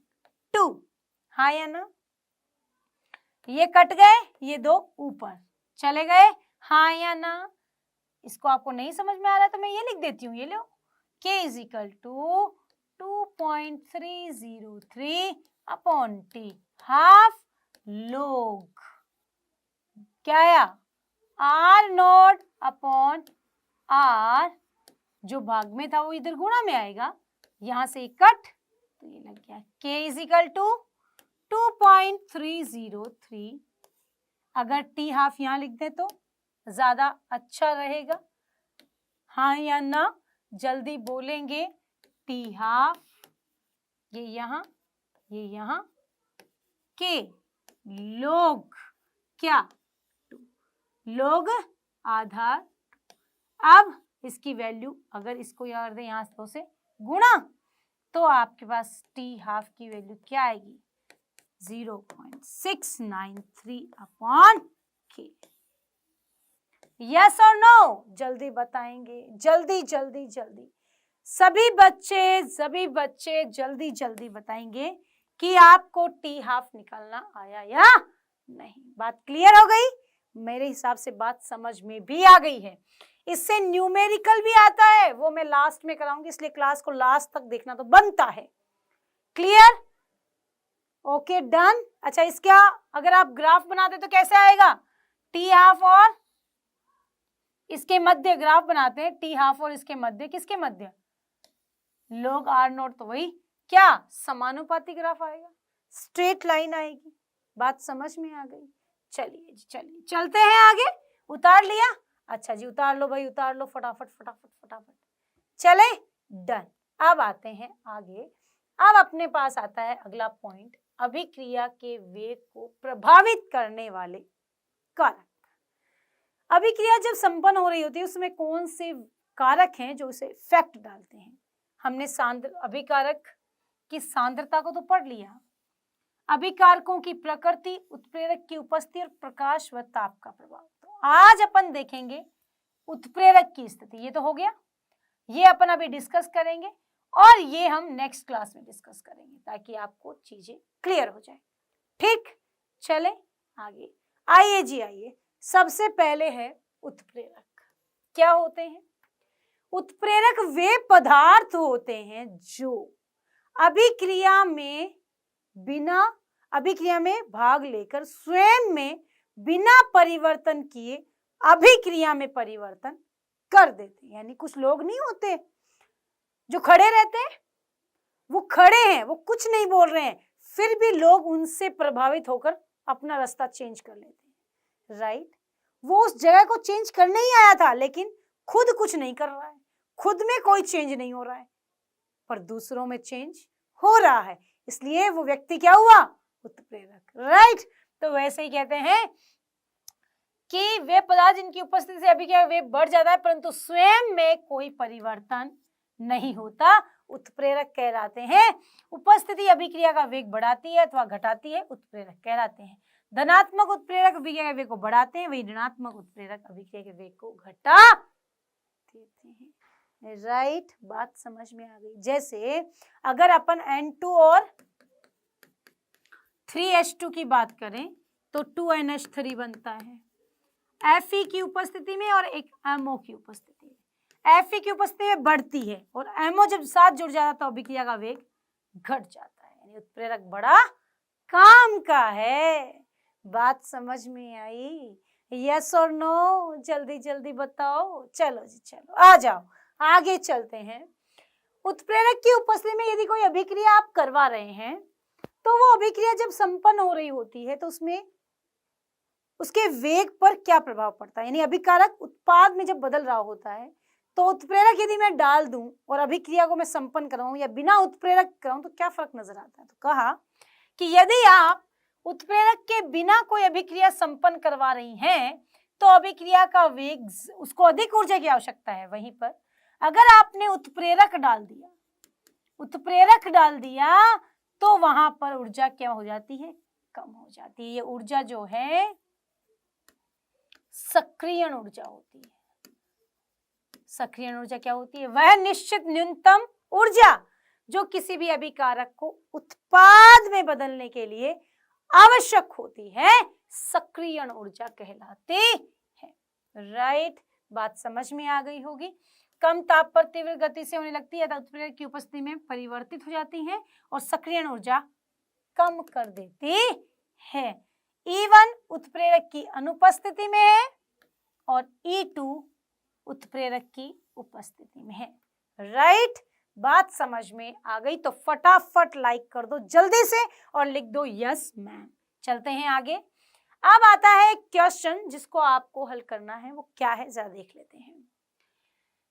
A: 2। हाँ या ना, ये कट गए, ये दो ऊपर चले गए, हाँ या ना। इसको आपको नहीं समझ में आ रहा है तो मैं ये लिख देती हूँ, ये लो, k is equal to 2.303 upon t half log क्या आया, r नॉट अपॉन r, जो भाग में था वो इधर गुणा में आएगा, यहां से कट, तो ये लग गया k इज इक्वल टू 2.303। अगर t हाफ यहां लिख दे तो ज्यादा अच्छा रहेगा, हाँ या ना, जल्दी बोलेंगे। t हाफ, ये यहाँ, ये यहाँ, k log क्या, 2 log आधार। अब इसकी वैल्यू, अगर इसको याद दें यहां दो से गुणा, तो आपके पास t हाफ की वैल्यू क्या आएगी, 0.693 अपॉन k। यस और नो, जल्दी बताएंगे, जल्दी जल्दी जल्दी, सभी बच्चे जल्दी जल्दी बताएंगे कि आपको टी हाफ निकालना आया या नहीं। बात क्लियर हो गई, मेरे हिसाब से बात समझ में भी आ गई है। इससे न्यूमेरिकल भी आता है, वो मैं लास्ट में कराऊंगी, इसलिए क्लास को लास्ट तक देखना तो बनता है। Clear, okay, done. अच्छा, इसका अगर आप ग्राफ बनाते तो कैसे आएगा, टी हाफ और इसके मध्य ग्राफ बनाते हैं, टी हाफ और इसके मध्य, किसके मध्य, log r नॉट, तो वही क्या, समानुपाती ग्राफ आएगा, स्ट्रेट लाइन आएगी। बात समझ में आ गई, चलिए जी, चलिए चलते हैं आगे। उतार लिया, अच्छा जी, उतार लो भाई, उतार लो, फटाफट फटाफट फटाफट, चले, डन। अब आते हैं आगे, अब अपने पास आता है अगला पॉइंट, अभिक्रिया के वेग को प्रभावित करने वाले कारक। अभिक्रिया जब संपन्न हो रही होती है उसमें कौन से कारक हैं जो उसे इफेक्ट डालते हैं। हमने अभिकारक की सांद्रता को तो पढ़ लिया, अभिकारकों की प्रकृति, उत्प्रेरक की उपस्थिति और प्रकाश व ताप का प्रभाव। तो आज अपन देखेंगे उत्प्रेरक की स्थिति, ये तो हो गया, ये अपन अभी डिस्कस करेंगे और ये हम नेक्स्ट क्लास में डिस्कस करेंगे ताकि आपको चीजें क्लियर हो जाए। ठीक, चले आगे, आइए जी आइए। सबसे पहले है उत्प्रेरक। क्या होते हैं उत्प्रेरक? वे पदार्थ होते हैं जो अभिक्रिया में भाग लेकर स्वयं में बिना परिवर्तन किए अभिक्रिया में परिवर्तन कर देते हैं। यानी कुछ लोग नहीं होते जो खड़े रहते हैं, वो खड़े हैं, वो कुछ नहीं बोल रहे हैं, फिर भी लोग उनसे प्रभावित होकर अपना रास्ता चेंज कर लेते हैं, राइट। वो उस जगह को चेंज करने ही आया था, लेकिन खुद कुछ नहीं कर रहा है, खुद में कोई चेंज नहीं हो रहा है, पर दूसरों में चेंज हो रहा है, इसलिए वो व्यक्ति क्या हुआ? उत्प्रेरक। राइट। तो वैसे ही कहते हैं कि वे पदार्थ जिनकी उपस्थिति से अभिक्रिया का वेग बढ़ जाता है परंतु स्वयं में कोई परिवर्तन नहीं होता, उत्प्रेरक कहलाते हैं। उपस्थिति अभिक्रिया का वेग बढ़ाती है अथवा घटाती है, उत्प्रेरक कहलाते हैं। धनात्मक उत्प्रेरक अभिक्रिया के वेग को बढ़ाते हैं, वही ऋणात्मक उत्प्रेरक अभिक्रिया के वेग को घटा देते हैं। राइट, बात समझ में आ गई। जैसे अगर अपन N2 और 3H2 की बात करें तो 2NH3 बनता है Fe की उपस्थिति में और एक MO की उपस्थिति में। Fe की उपस्थिति में बढ़ती है और MO जब साथ जुड़ जाता है तो अभिक्रिया का वेग घट जाता है, यानी उत्प्रेरक बड़ा काम का है। बात समझ में आई? यस और नो? जल्दी जल्दी बताओ। चलो जी चलो, आ जाओ आगे चलते हैं। उत्प्रेरक की उपस्थिति में यदि कोई अभिक्रिया आप करवा रहे हैं तो वो अभिक्रिया जब संपन्न हो रही होती है तो उसमें उसके वेग पर क्या प्रभाव पड़ता है, यानी अभिकारक उत्पाद में जब बदल रहा होता है तो उत्प्रेरक यदि मैं डाल दूं और अभिक्रिया को मैं संपन्न कराऊं या बिना उत्प्रेरक कराऊं तो क्या फर्क नजर आता है? तो कहा कि यदि आप उत्प्रेरक के बिना कोई अभिक्रिया संपन्न करवा रही हैं तो अभिक्रिया का वेग, उसको अधिक ऊर्जा की आवश्यकता है। वहीं पर अगर आपने उत्प्रेरक डाल दिया तो वहां पर ऊर्जा क्या हो जाती है? कम हो जाती है। ये ऊर्जा जो है सक्रियण ऊर्जा होती है। सक्रियण ऊर्जा क्या होती है? वह निश्चित न्यूनतम ऊर्जा जो किसी भी अभिकारक को उत्पाद में बदलने के लिए आवश्यक होती है, सक्रियण ऊर्जा कहलाती है। राइट, बात समझ में आ गई होगी। कम ताप पर तीव्र गति से होने लगती है, उत्प्रेरक की उपस्थिति में परिवर्तित हो जाती है और सक्रियण ऊर्जा कम कर देती है। E1 उत्प्रेरक की अनुपस्थिति में है और E2 उत्प्रेरक की उपस्थिति में है। राइट, बात समझ में आ गई? तो फटाफट लाइक कर दो जल्दी से और लिख दो यस मैम। चलते हैं आगे। अब आता है क्वेश्चन जिसको आपको हल करना है, वो क्या है जरा देख लेते हैं।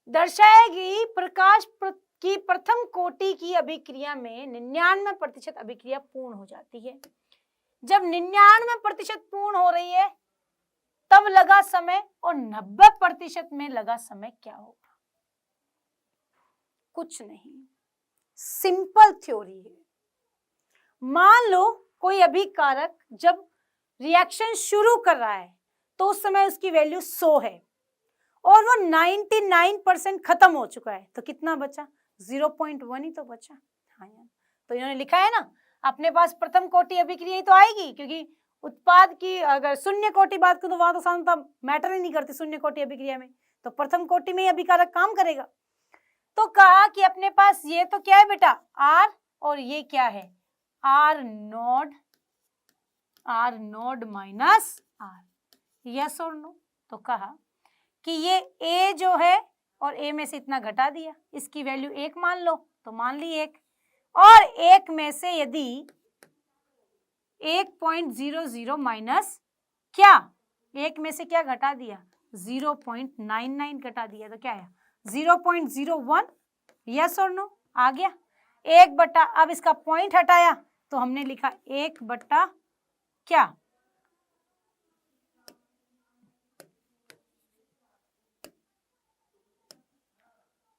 A: दर्शाएगी प्रकाश की प्रथम कोटि की अभिक्रिया में 99% अभिक्रिया पूर्ण हो जाती है। जब 99% पूर्ण हो रही है तब लगा समय और 90% में लगा समय क्या होगा? कुछ नहीं, सिंपल थ्योरी है। मान लो कोई अभिकारक जब रिएक्शन शुरू कर रहा है तो उस समय उसकी वैल्यू 100 है और वो 99% खत्म हो चुका है, तो कितना बचा? 0.1 ही तो बचा। हाँ यार, तो इन्होंने लिखा है ना, अपने पास प्रथम कोटि अभिक्रिया ही तो आएगी, क्योंकि उत्पाद की अगर शून्य कोटि बात करूं तो वहां तो साधारणतः मैटर ही नहीं करती शून्य कोटि अभिक्रिया में, तो प्रथम कोटि में ही अभिकारक काम करेगा। तो कहा कि अपने पास ये तो क्या है बेटा? R, और ये क्या है? R node minus R। Yes और नो? तो कहा कि ये A जो है और A में से इतना घटा दिया, इसकी वैल्यू 1 मान लो, तो मान ली 1, और 1 में से यदि 1.00 माइनस क्या, 1 में से क्या घटा दिया? 0.99 घटा दिया, तो क्या है? 0.01। यस और नो? आ गया। 1 बटा, अब इसका पॉइंट हटाया तो हमने लिखा 1 बटा क्या?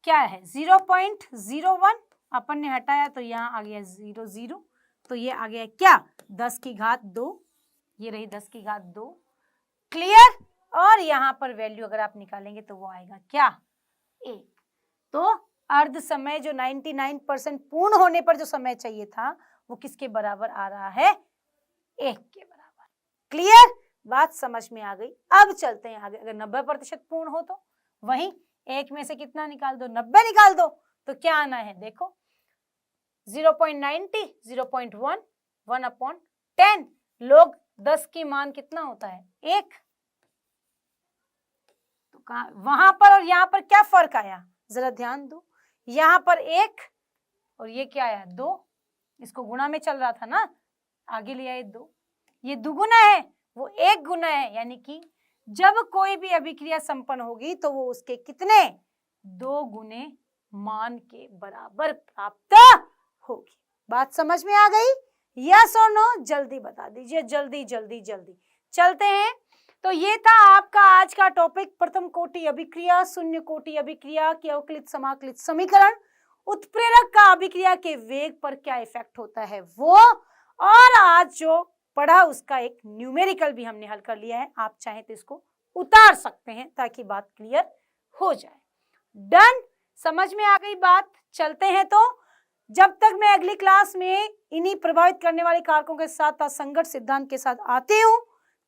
A: क्या है? 0.01 अपन ने हटाया तो यहाँ आ गया 0, तो ये आ गया क्या? 10 की घात 2, ये रही 10 की घात 2। क्लियर? और यहाँ पर वैल्यू अगर आप निकालेंगे तो वो आएगा क्या? 1। तो अर्ध समय जो 99% पूर्ण होने पर जो समय चाहिए था वो किसके बराबर आ रहा है? 1 के बराबर। क्लियर? बात समझ में आ गई। अब चलते हैं आगे। अगर 90% पूर्ण हो तो वहीं 1 में से कितना निकाल दो? 90 निकाल दो, तो क्या आना है? देखो 0.90, 0.1, 1/10। लोग 10 की मान कितना होता है? 1। तो कहा वहां पर और यहाँ पर क्या फर्क आया? जरा ध्यान दो। यहाँ पर 1 और ये क्या आया? 2। इसको गुणा में चल रहा था ना, आगे ले आए 2। ये दुगुना है, वो 1 गुना है, यानी कि जब कोई भी अभिक्रिया संपन्न होगी तो वो उसके कितने 2 गुने मान के बराबर प्राप्त होगी। बात समझ में आ गई? यस और नो जल्दी बता दीजिए, जल्दी जल्दी जल्दी। चलते हैं। तो ये था आपका आज का टॉपिक, प्रथम कोटि अभिक्रिया, शून्य कोटि अभिक्रिया की अवकलित समाकलित समीकरण, उत्प्रेरक का अभिक्रिया के वेग पर क्या इफेक्ट होता है वो, और आज जो पढ़ा उसका एक न्यूमेरिकल भी हमने हल कर लिया है। आप चाहें तो इसको उतार सकते हैं ताकि बात क्लियर हो जाए। डन, समझ में आ गई बात? चलते हैं। तो जब तक मैं अगली क्लास में इन्हीं प्रभावित करने वाले कारकों के साथ असंगत सिद्धांत के साथ आती हूं,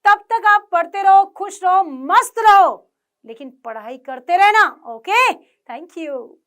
A: तब तक आप पढ़ते रहो, खुश रहो, मस्त रहो, लेकिन पढ़ाई करते रहना। Okay, thank you.